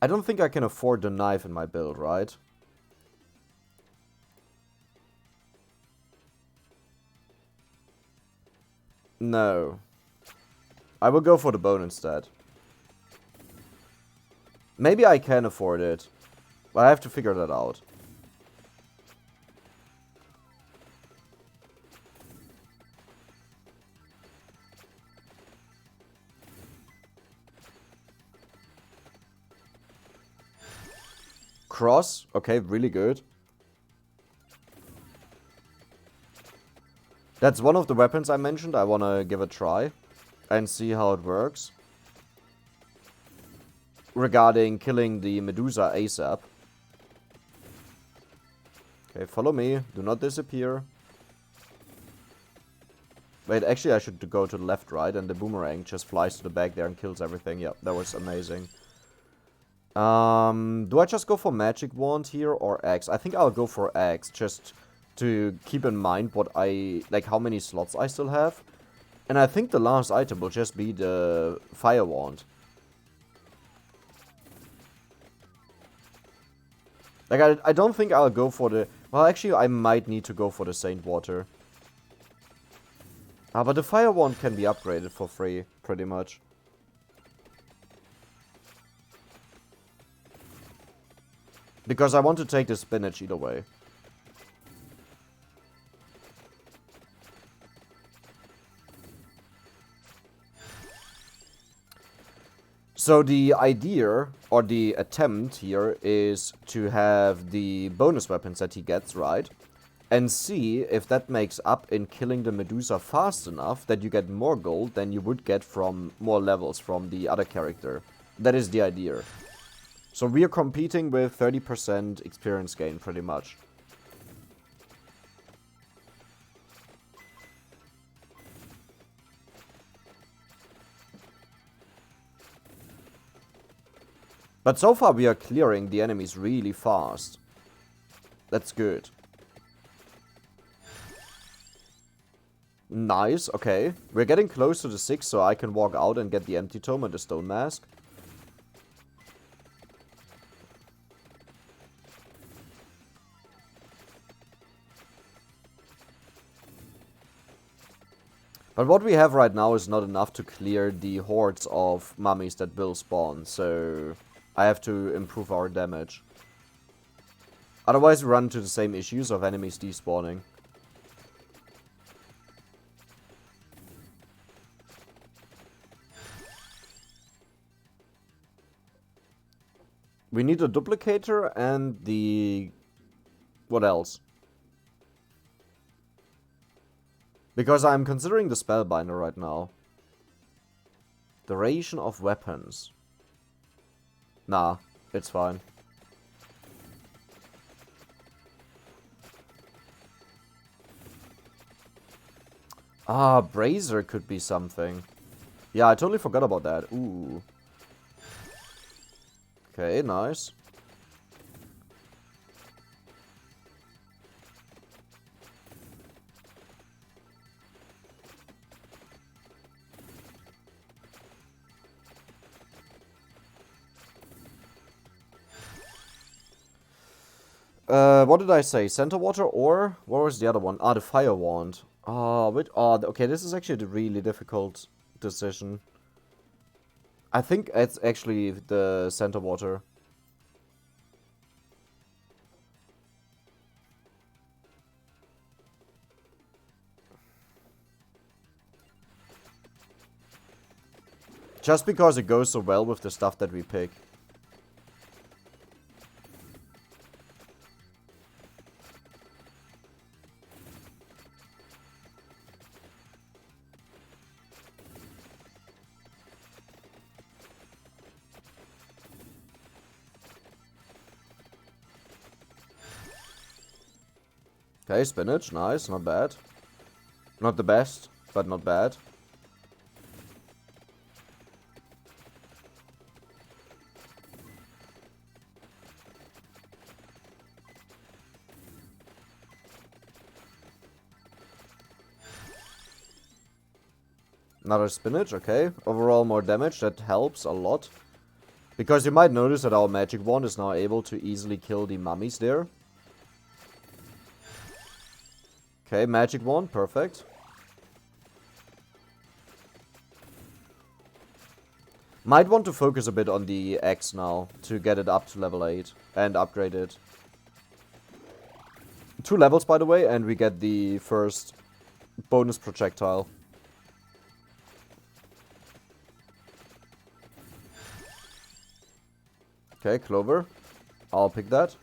I don't think I can afford the knife in my build, right? No. I will go for the bone instead. Maybe I can afford it, but I have to figure that out. Cross, okay, really good. That's one of the weapons I mentioned. I want to give a try and see how it works. Regarding killing the Medusa ASAP. Okay, follow me. Do not disappear. Wait, actually I should go to the left, right? And the boomerang just flies to the back there and kills everything. Yep, that was amazing. Do I just go for magic wand here or axe? I think I'll go for axe, just to keep in mind what like how many slots I still have. And I think the last item will just be the fire wand. Like, I don't think I'll go for the... Well, actually, I might need to go for the Saint Water. Ah, but the fire wand can be upgraded for free, pretty much. Because I want to take the spinach either way. So the idea, or the attempt here, is to have the bonus weapons that he gets, right? And see if that makes up in killing the Medusa fast enough that you get more gold than you would get from more levels from the other character. That is the idea. So we are competing with 30% experience gain, pretty much. But so far we are clearing the enemies really fast. That's good. Nice, okay. We're getting close to the 6, so I can walk out and get the empty tome and the stone mask. But what we have right now is not enough to clear the hordes of mummies that will spawn, so I have to improve our damage. Otherwise we run into the same issues of enemies despawning. We need a duplicator and the... What else? Because I'm considering the Spellbinder right now. Duration of weapons. Nah, it's fine. Ah, Brazier could be something. Yeah, I totally forgot about that. Ooh. Okay, nice. What did I say? Center water or what was the other one? Ah, the fire wand. Ah, okay, this is actually a really difficult decision. I think it's actually the center water. Just because it goes so well with the stuff that we pick. Okay, spinach, nice, not bad. Not the best, but not bad. Another spinach, okay. Overall more damage, that helps a lot. Because you might notice that our magic wand is now able to easily kill the mummies there. Okay, magic wand, perfect. Might want to focus a bit on the X now to get it up to level 8 and upgrade it. 2 levels, by the way, and we get the first bonus projectile. Okay, Clover. I'll pick that.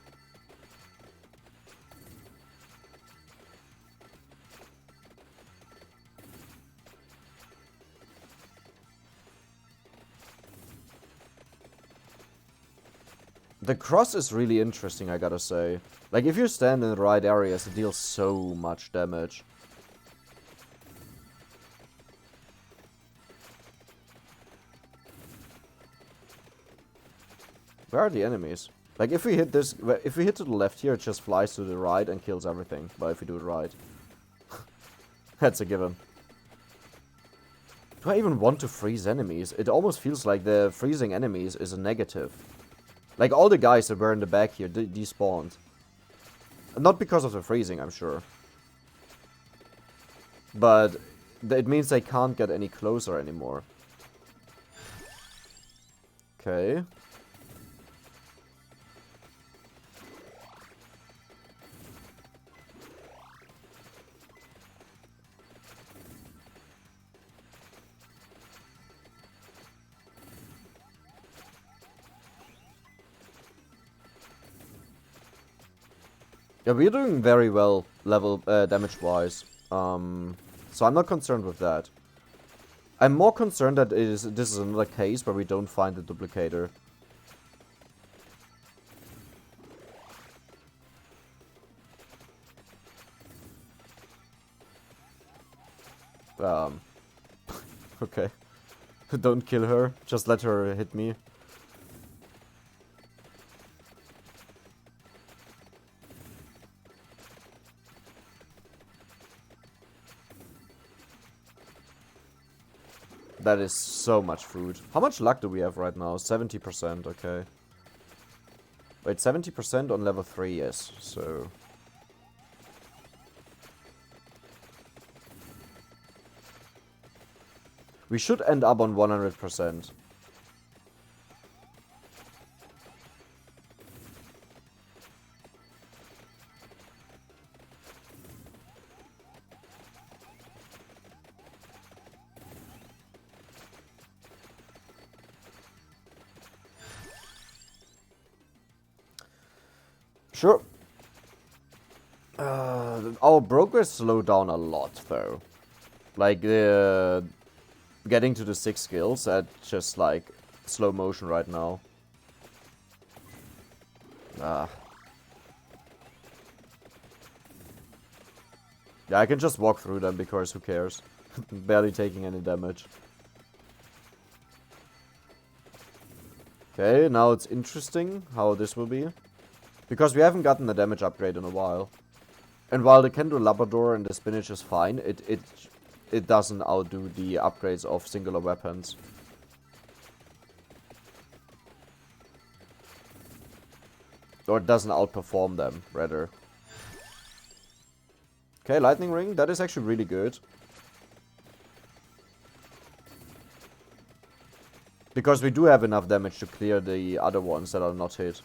The cross is really interesting, I gotta say. Like, if you stand in the right areas, it deals so much damage. Where are the enemies? Like, if we hit this, if we hit to the left here, it just flies to the right and kills everything. But if we do it right, that's a given. Do I even want to freeze enemies? It almost feels like the freezing enemies is a negative. Like, all the guys that were in the back here despawned. Not because of the freezing, I'm sure. But it means they can't get any closer anymore. Okay. Yeah, we're doing very well level damage-wise. So I'm not concerned with that. I'm more concerned that this is another case where we don't find the duplicator. Okay. Don't kill her. Just let her hit me. That is so much food. How much luck do we have right now? 70%, okay. Wait, 70% on level 3, yes. So... we should end up on 100%. Sure. Our progress slowed down a lot, though. Like, getting to the 6 skills at just, like, slow motion right now. Ah. Yeah, I can just walk through them because who cares? Barely taking any damage. Okay, now it's interesting how this will be. Because we haven't gotten a damage upgrade in a while. And while the Candelabrador and the spinach is fine, it doesn't outdo the upgrades of singular weapons. Or it doesn't outperform them, rather. Okay, Lightning Ring, that is actually really good. Because we do have enough damage to clear the other ones that are not hit.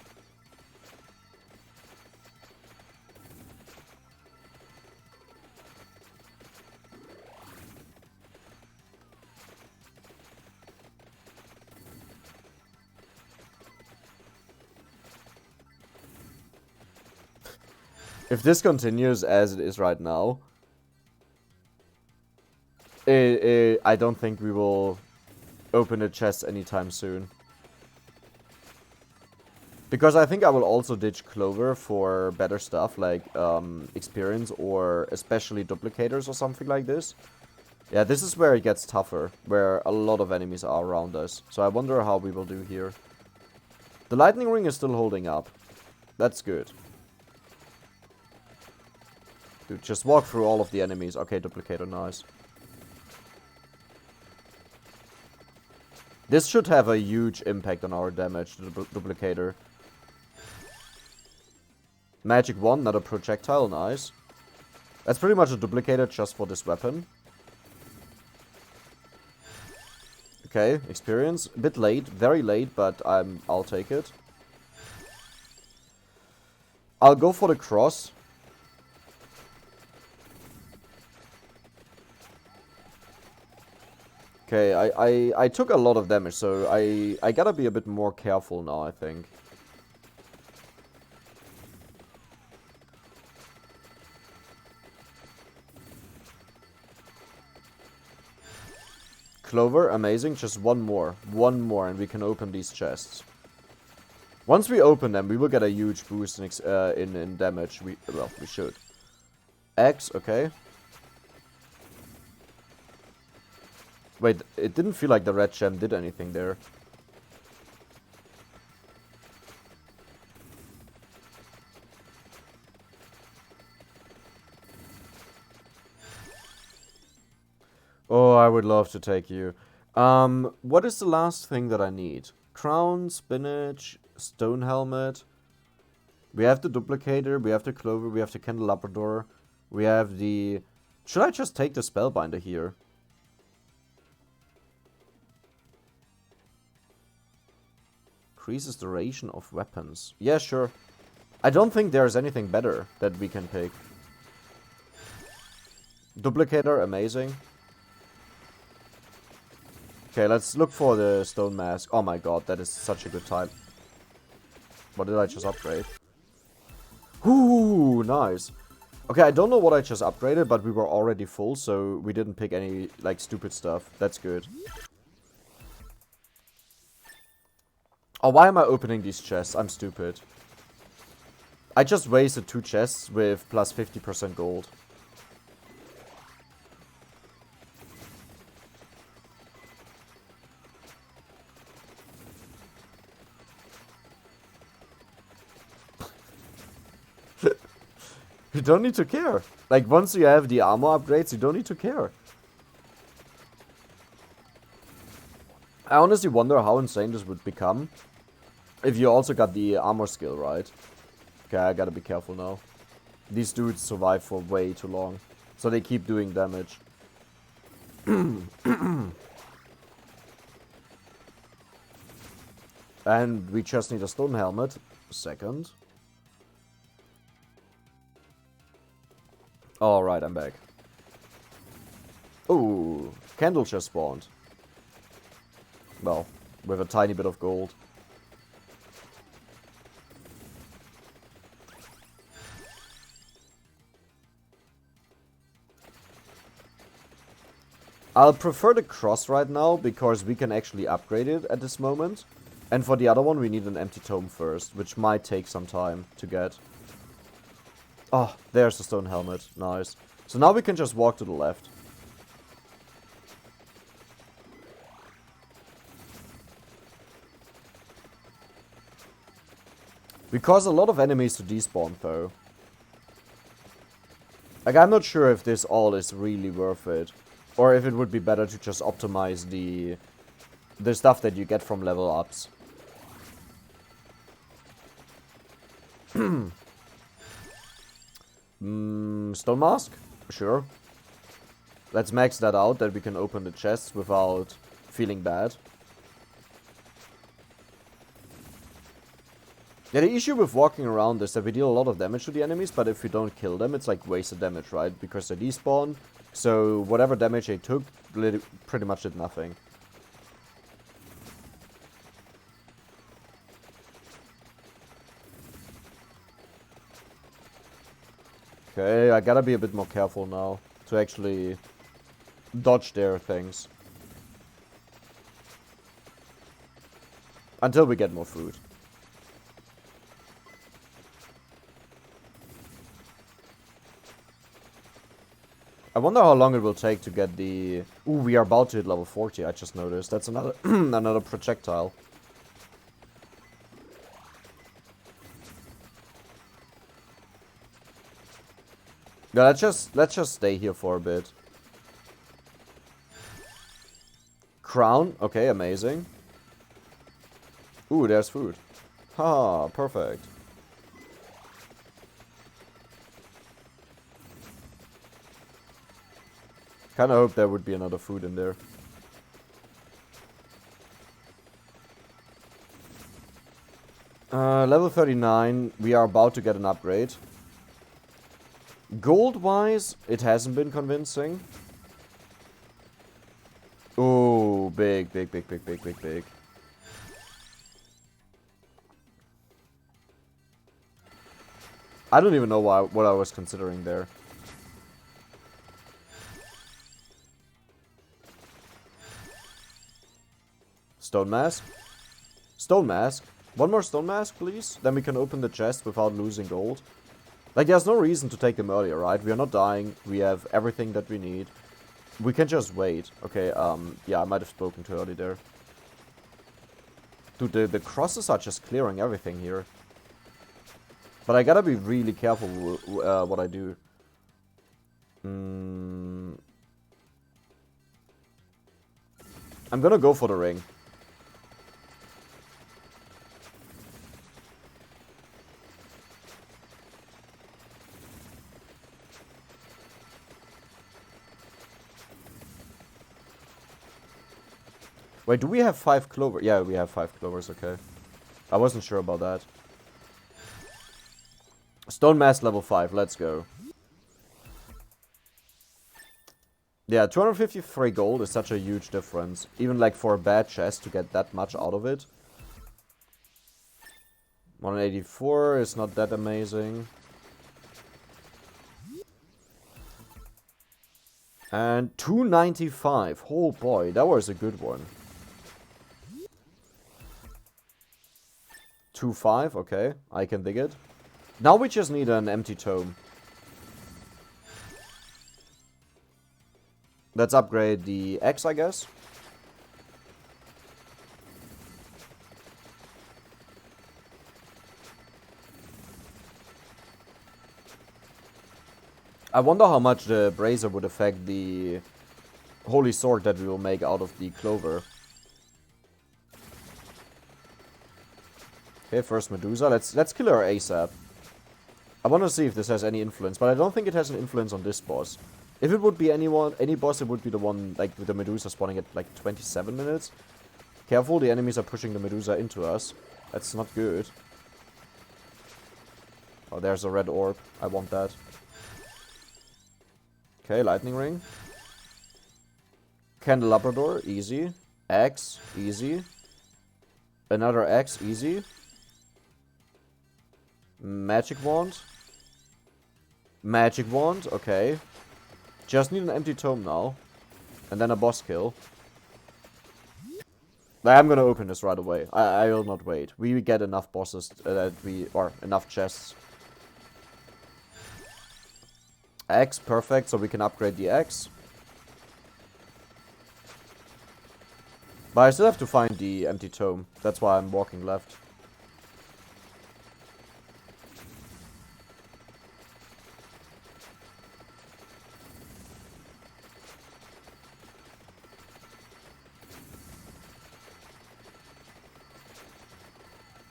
If this continues as it is right now, I don't think we will open a chest anytime soon. Because I think I will also ditch Clover for better stuff, like experience or especially duplicators or something like this. Yeah, this is where it gets tougher, where a lot of enemies are around us. So I wonder how we will do here. The Lightning Ring is still holding up. That's good. Dude, just walk through all of the enemies. Okay, duplicator, nice. This should have a huge impact on our damage, the duplicator. Magic wand, not a projectile, nice. That's pretty much a duplicator just for this weapon. Okay, experience. A bit late, very late, but I'll take it. I'll go for the cross. Okay, I took a lot of damage, so I gotta be a bit more careful now, I think. Clover, amazing. Just one more. One more, and we can open these chests. Once we open them, we will get a huge boost in damage. Well, we should. X, okay. Wait, it didn't feel like the red gem did anything there. Oh, I would love to take you. What is the last thing that I need? Crown, spinach, stone helmet. We have the duplicator, we have the clover, we have the candelabrador. We have the... Should I just take the spellbinder here? Increases duration of weapons. Yeah, sure. I don't think there's anything better that we can pick. Duplicator, amazing. Okay, let's look for the stone mask. Oh my god, that is such a good type. What did I just upgrade? Ooh, nice. Okay, I don't know what I just upgraded, but we were already full, so we didn't pick any, like, stupid stuff. That's good. Oh, why am I opening these chests? I'm stupid. I just wasted 2 chests with plus 50% gold. You don't need to care. Like, once you have the armor upgrades, you don't need to care. I honestly wonder how insane this would become if you also got the armor skill, right? Okay, I gotta be careful now. These dudes survive for way too long, so they keep doing damage. And we just need a stone helmet. Second. Alright, I'm back. Ooh, candle just spawned. Well, with a tiny bit of gold. I'll prefer the cross right now, because we can actually upgrade it at this moment. And for the other one, we need an empty tome first, which might take some time to get. Oh, there's the stone helmet. Nice. So now we can just walk to the left. We cause a lot of enemies to despawn, though. Like, I'm not sure if this all is really worth it. Or if it would be better to just optimize the stuff that you get from level ups. Stone mask? Sure. Let's max that out, that we can open the chests without feeling bad. Yeah, the issue with walking around is that we deal a lot of damage to the enemies, but if we don't kill them, it's like wasted damage, right? Because they despawn, so whatever damage they took pretty much did nothing. Okay, I gotta be a bit more careful now to actually dodge their things. Until we get more food. I wonder how long it will take to get the... Ooh, we are about to hit level 40, I just noticed. That's another another projectile. Yeah, let's just stay here for a bit. Crown, okay, amazing. Ooh, there's food. Ha, perfect. Kinda hope there would be another food in there. Level 39, we are about to get an upgrade. Gold-wise, it hasn't been convincing. Oh, big, big, big, big, big, big, big. I don't even know what I was considering there. Stone mask? Stone mask? One more stone mask, please? Then we can open the chest without losing gold. Like, there's no reason to take them earlier, right? We are not dying. We have everything that we need. We can just wait. Okay, yeah, I might have spoken too early there. Dude, the crosses are just clearing everything here. But I gotta be really careful what I do. I'm gonna go for the ring. Wait, do we have 5 clovers? Yeah, we have 5 clovers, okay. I wasn't sure about that. Stone mask level 5, let's go. Yeah, 253 gold is such a huge difference. Even like for a bad chest to get that much out of it. 184 is not that amazing. And 295. Oh boy, that was a good one. 2.5, okay, I can dig it. Now we just need an empty tome. Let's upgrade the X, I guess. I wonder how much the brazier would affect the holy sword that we will make out of the clover. Okay, first Medusa. Let's kill her ASAP. I want to see if this has any influence, but I don't think it has an influence on this boss. If it would be any boss, it would be the one like with the Medusa spawning at like 27 minutes. Careful, the enemies are pushing the Medusa into us. That's not good. Oh, there's a red orb. I want that. Okay, lightning ring. Candelabrador, easy. Axe, easy. Another axe, easy. Magic wand. Magic wand, okay. Just need an empty tome now. And then a boss kill. I'm gonna open this right away. I will not wait. We get enough bosses or enough chests. Axe, perfect, so we can upgrade the axe. But I still have to find the empty tome. That's why I'm walking left.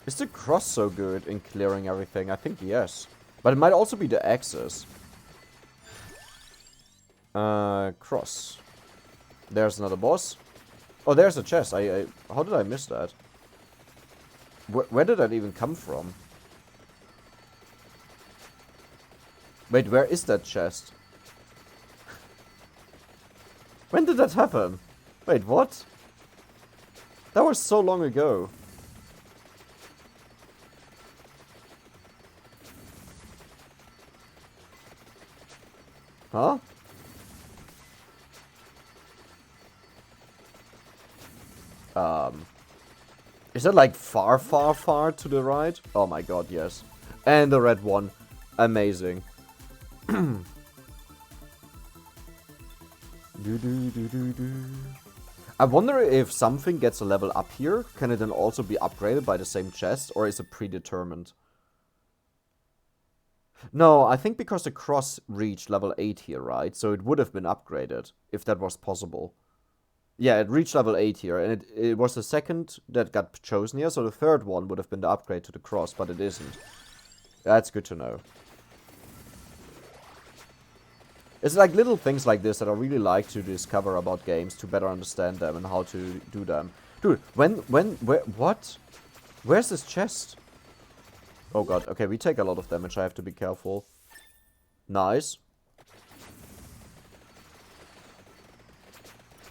Is the cross so good in clearing everything? I think yes. But it might also be the axes. Cross. There's another boss. Oh, there's a chest. How did I miss that? Where did that even come from? Wait, where is that chest? When did that happen? Wait, what? That was so long ago. Huh? Is that like far, far, far to the right? Oh my god, yes. And the red one. Amazing. I wonder if something gets a level up here, can it then also be upgraded by the same chest, or is it predetermined? No, I think because the cross reached level 8 here, right? So it would have been upgraded, if that was possible. Yeah, it reached level 8 here, and it was the second that got chosen here, so the third one would have been the upgrade to the cross, but it isn't. That's good to know. It's like little things like this that I really like to discover about games, to better understand them and how to do them. Dude, what? Where's this chest? Oh god, okay, we take a lot of damage, I have to be careful. Nice.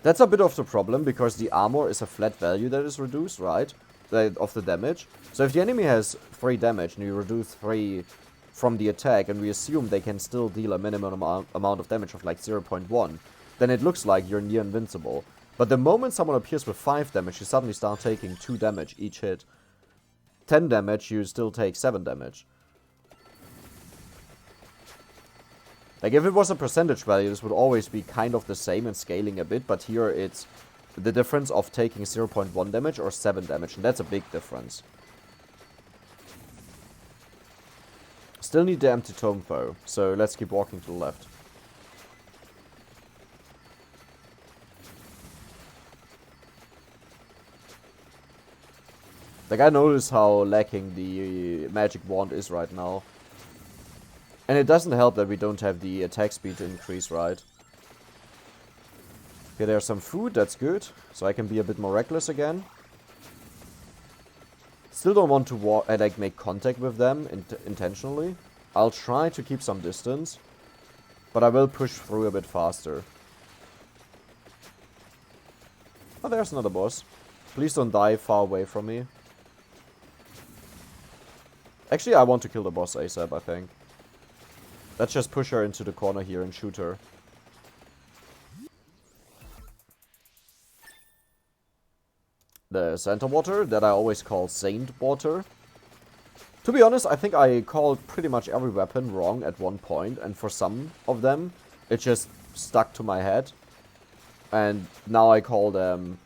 That's a bit of the problem, because the armor is a flat value that is reduced, right? Of the damage. So if the enemy has 3 damage and you reduce 3 from the attack, and we assume they can still deal a minimum amount of damage of like 0.1, then it looks like you're near invincible. But the moment someone appears with 5 damage, you suddenly start taking 2 damage each hit. 10 damage, you still take 7 damage. Like, if it was a percentage value, this would always be kind of the same and scaling a bit, but here it's the difference of taking 0.1 damage or 7 damage, and that's a big difference. Still need the empty tome though, so let's keep walking to the left. Like, I notice how lacking the magic wand is right now. And it doesn't help that we don't have the attack speed increase, right? Okay, there's some food, that's good. So I can be a bit more reckless again. Still don't want to make contact with them intentionally. I'll try to keep some distance. But I will push through a bit faster. Oh, there's another boss. Please don't die far away from me. Actually, I want to kill the boss ASAP, I think. Let's just push her into the corner here and shoot her. The Santa water, that I always call Saint water. To be honest, I think I called pretty much every weapon wrong at one point, and for some of them, it just stuck to my head. And now I call them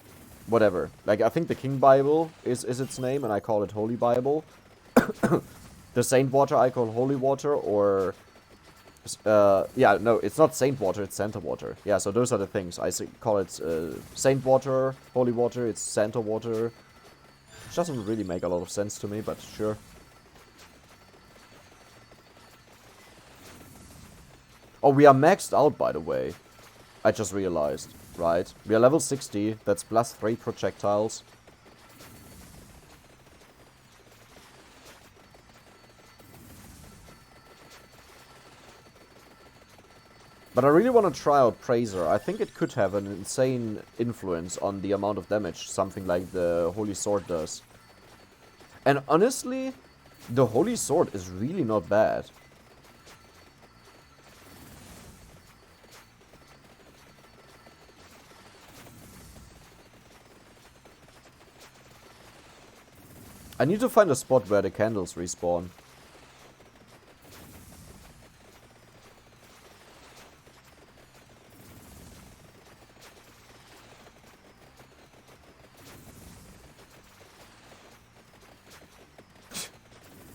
whatever. Like, I think the King Bible is its name, and I call it Holy Bible. The Saint water I call Holy water, or... yeah, no, it's not Saint water, it's Santa water. Yeah, so those are the things. I call it Saint water, Holy water, it's Santa water. Which doesn't really make a lot of sense to me, but sure. Oh, we are maxed out, by the way. I just realized, right? We are level 60, that's plus 3 projectiles. But I really want to try out Praiser. I think it could have an insane influence on the amount of damage something like the Holy Sword does. And honestly, the Holy Sword is really not bad. I need to find a spot where the candles respawn.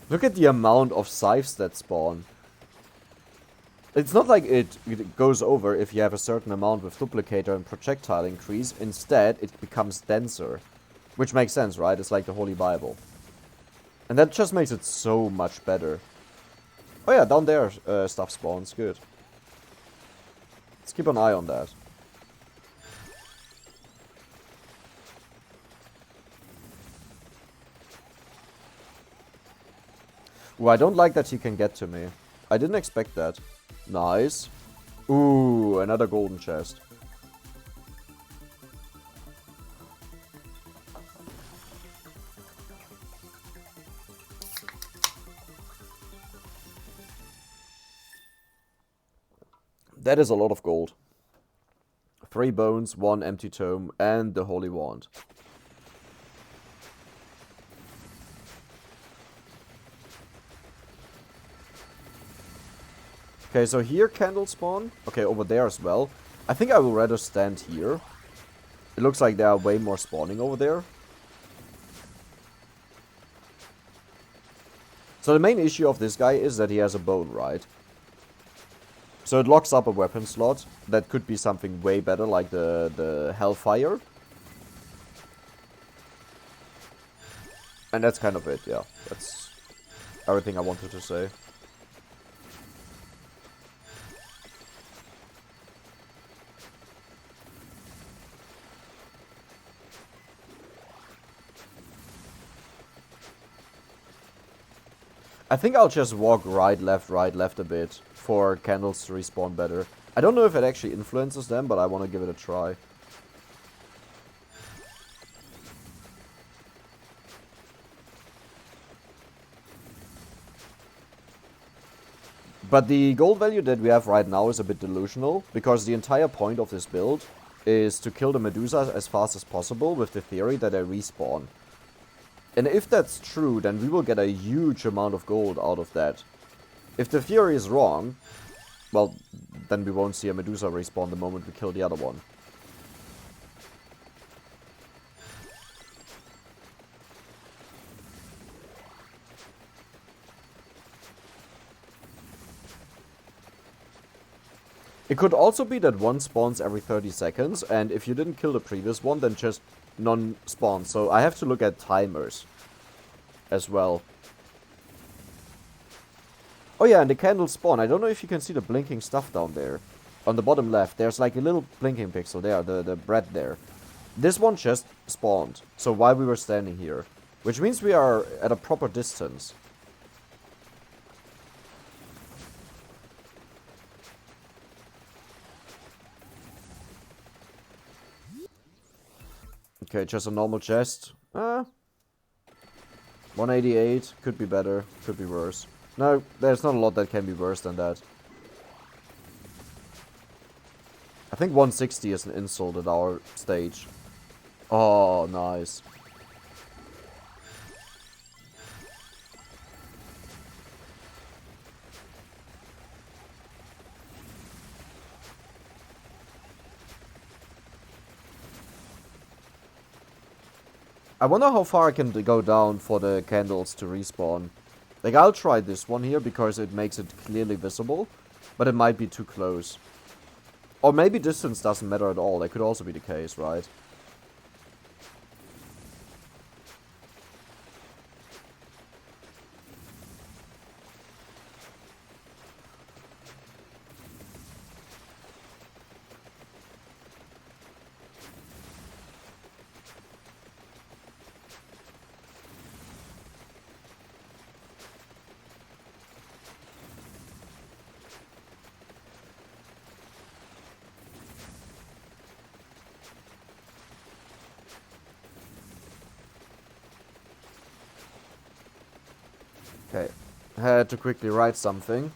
Look at the amount of scythes that spawn. It's not like it goes over if you have a certain amount with duplicator and projectile increase. Instead, it becomes denser. Which makes sense, right? It's like the Holy Bible. And that just makes it so much better. Oh yeah, down there stuff spawns. Good. Let's keep an eye on that. Ooh, I don't like that he can get to me. I didn't expect that. Nice. Ooh, another golden chest. That is a lot of gold. 3 bones, 1 empty tome, and the holy wand. Okay, so here candles spawn. Okay, over there as well. I think I will rather stand here. It looks like there are way more spawning over there. So the main issue of this guy is that he has a bone, right? So it locks up a weapon slot. That could be something way better, like the Hellfire. And that's kind of it, yeah. That's everything I wanted to say. I think I'll just walk right, left a bit for candles to respawn better. I don't know if it actually influences them, but I want to give it a try. But the gold value that we have right now is a bit delusional, because the entire point of this build is to kill the Medusas as fast as possible with the theory that they respawn. And if that's true, then we will get a huge amount of gold out of that. If the theory is wrong, well, then we won't see a Medusa respawn the moment we kill the other one. It could also be that one spawns every 30 seconds, and if you didn't kill the previous one, then just none spawns. So I have to look at timers as well. Oh yeah, and the candles spawn. I don't know if you can see the blinking stuff down there. On the bottom left, there's like a little blinking pixel there, the bread there. This one just spawned, so while we were standing here. Which means we are at a proper distance. Okay, just a normal chest. 188, could be better, could be worse. No, there's not a lot that can be worse than that. I think 160 is an insult at our stage. Oh, nice. I wonder how far I can go down for the candles to respawn. Like, I'll try this one here because it makes it clearly visible, but it might be too close. Or maybe distance doesn't matter at all. That could also be the case, right? Okay, I had to quickly write something.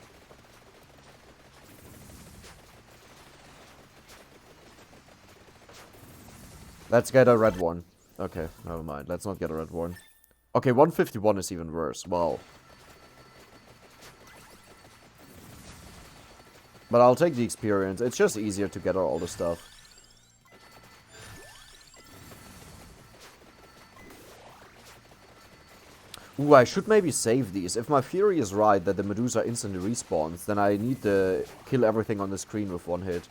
Let's get a red one. Okay, never mind. Let's not get a red one. Okay, 151 is even worse. Wow. But I'll take the experience. It's just easier to get all the stuff. Ooh, I should maybe save these. If my theory is right that the Medusa instantly respawns, then I need to kill everything on the screen with one hit.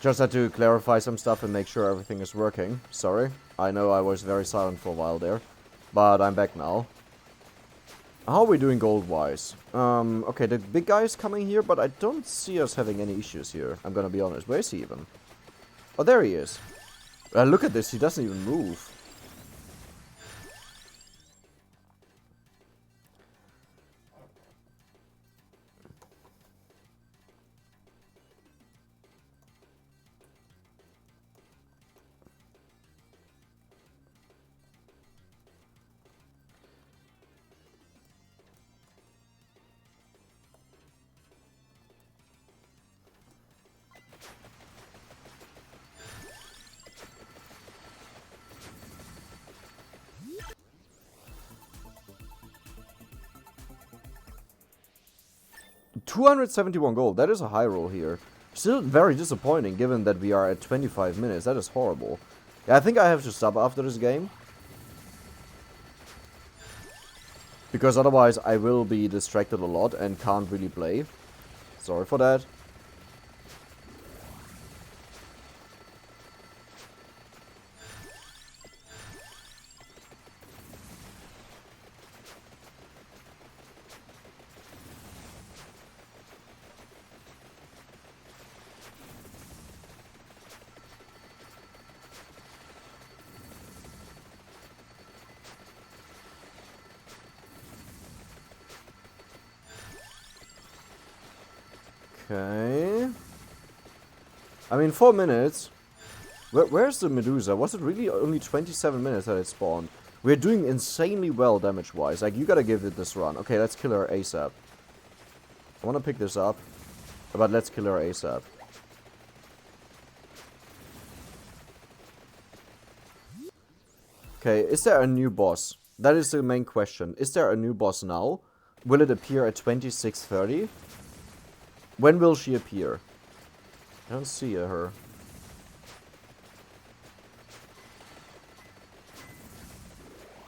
Just had to clarify some stuff and make sure everything is working. Sorry. I know I was very silent for a while there. But I'm back now. How are we doing gold-wise? Okay, the big guy is coming here, but I don't see us having any issues here. I'm gonna be honest. Where is he even? Oh, there he is. Look at this. He doesn't even move. 271 gold. That is a high roll here. Still very disappointing given that we are at 25 minutes. That is horrible. Yeah, I think I have to stop after this game. Because otherwise I will be distracted a lot and can't really play. Sorry for that. Okay. I mean, 4 minutes. Where's the Medusa? Was it really only 27 minutes that it spawned? We're doing insanely well damage-wise. Like, you gotta give it this run. Okay, let's kill her ASAP. I wanna pick this up. But let's kill her ASAP. Okay, is there a new boss? That is the main question. Is there a new boss now? Will it appear at 26:30? When will she appear? I don't see her.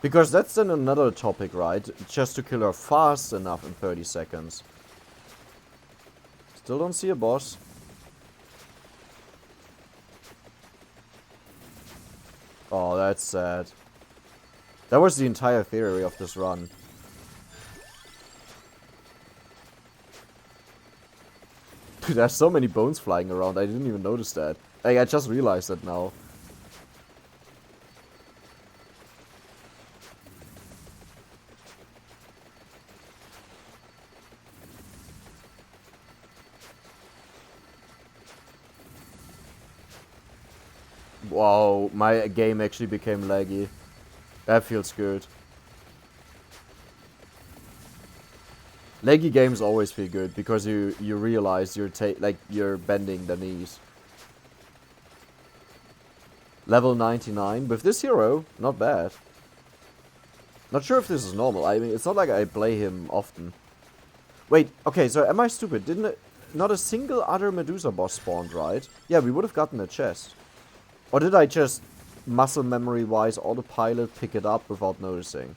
Because that's then another topic, right? Just to kill her fast enough in 30 seconds. Still don't see a boss. Oh, that's sad. That was the entire theory of this run. Dude, there's so many bones flying around, I didn't even notice that. Like, I just realized that now. Wow, my game actually became laggy. That feels good. Laggy games always feel good because you realize you're bending the knees. Level 99 with this hero, not bad. Not sure if this is normal. I mean, it's not like I play him often. Wait, okay, so am I stupid? Didn't it, not a single other Medusa boss spawned, right? Yeah, we would have gotten a chest. Or did I just muscle memory wise autopilot pick it up without noticing?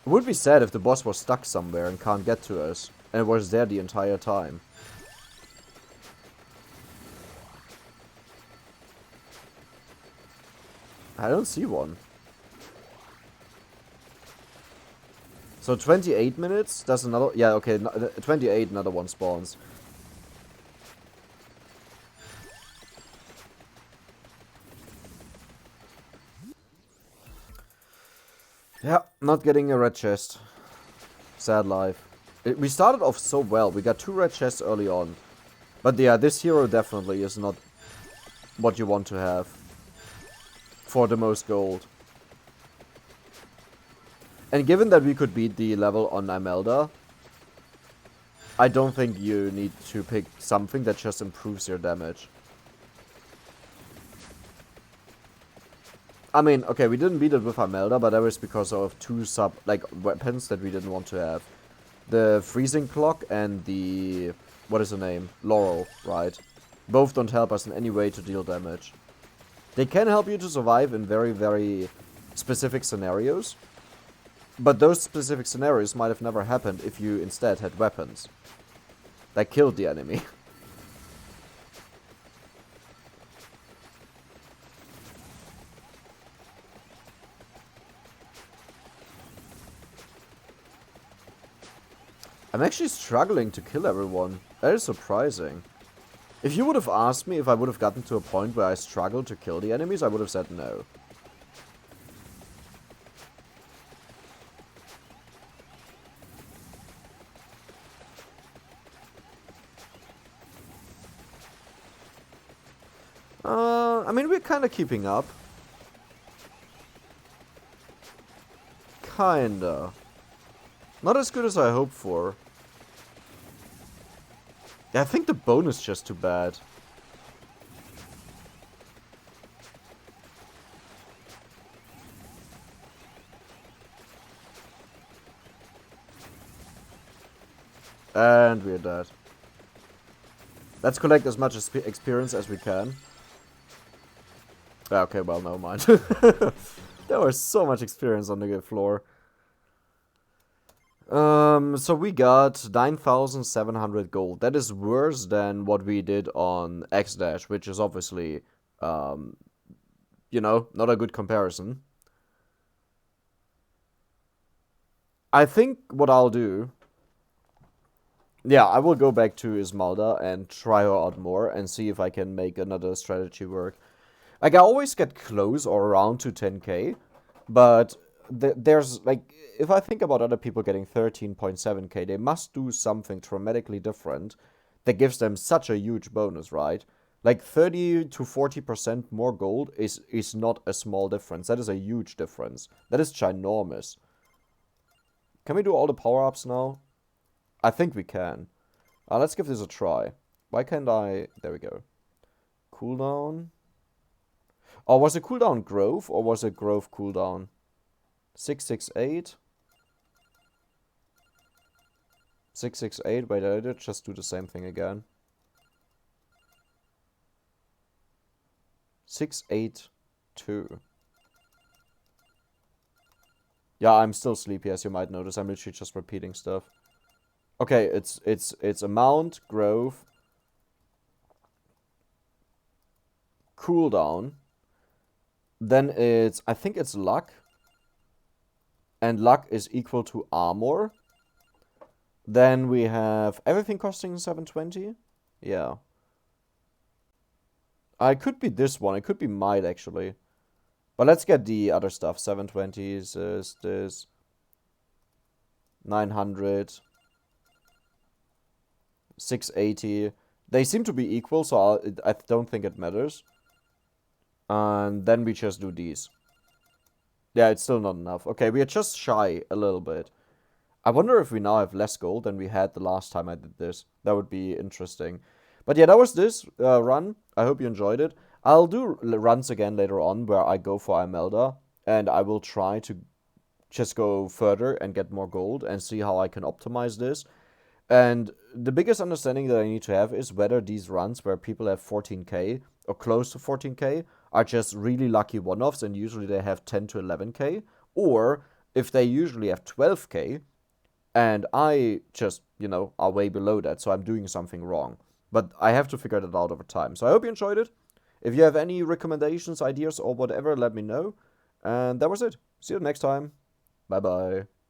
It would be sad if the boss was stuck somewhere and can't get to us. And it was there the entire time. I don't see one. So 28 minutes, that's another... Yeah, okay, 28, another one spawns. Yeah, not getting a red chest. Sad life. We started off so well. We got 2 red chests early on. But yeah, this hero definitely is not what you want to have for the most gold. And given that we could beat the level on Imelda, I don't think you need to pick something that just improves your damage. I mean, okay, we didn't beat it with Imelda, but that was because of 2 weapons that we didn't want to have. The freezing clock and the... what is the name? Laurel, right? Both don't help us in any way to deal damage. They can help you to survive in very, very specific scenarios. But those specific scenarios might have never happened if you instead had weapons that killed the enemy. I'm actually struggling to kill everyone. That is surprising. If you would have asked me if I would have gotten to a point where I struggled to kill the enemies, I would have said no. I mean, we're kind of keeping up. Kinda. Not as good as I hoped for. Yeah, I think the bone is just too bad. And we're dead. Let's collect as much experience as we can. Okay, well, never mind. There was so much experience on the floor. So we got 9,700 gold. That is worse than what we did on X-Dash, which is obviously, you know, not a good comparison. I think what I'll do... Yeah, I will go back to Imelda and try her out more and see if I can make another strategy work. Like, I always get close or around to 10k, but there's, like, if I think about other people getting 13.7k, they must do something dramatically different that gives them such a huge bonus, right? Like, 30 to 40% more gold is not a small difference. That is a huge difference. That is ginormous. Can we do all the power-ups now? I think we can. Let's give this a try. Why can't I... There we go. Cooldown. Oh, was it cooldown growth or was it growth cooldown? 668. 668. Wait, I did just do the same thing again. 682. Yeah, I'm still sleepy, as you might notice. I'm literally just repeating stuff. Okay, it's amount, growth, cooldown. Then it's, I think it's luck. And luck is equal to armor. Then we have everything costing 720. Yeah. It could be this one. It could be might, actually. But let's get the other stuff. 720 is this. 900. 680. They seem to be equal, so I don't think it matters. And then we just do these. Yeah, it's still not enough. Okay, we are just shy a little bit. I wonder if we now have less gold than we had the last time I did this. That would be interesting. But yeah, that was this run. I hope you enjoyed it. I'll do runs again later on where I go for Imelda. And I will try to just go further and get more gold and see how I can optimize this. And the biggest understanding that I need to have is whether these runs where people have 14k or close to 14k are just really lucky one-offs and usually they have 10 to 11k. Or if they usually have 12k And I just, are way below that, so I'm doing something wrong. But I have to figure that out over time. So I hope you enjoyed it. If you have any recommendations, ideas, or whatever, let me know. And that was it. See you next time. Bye bye.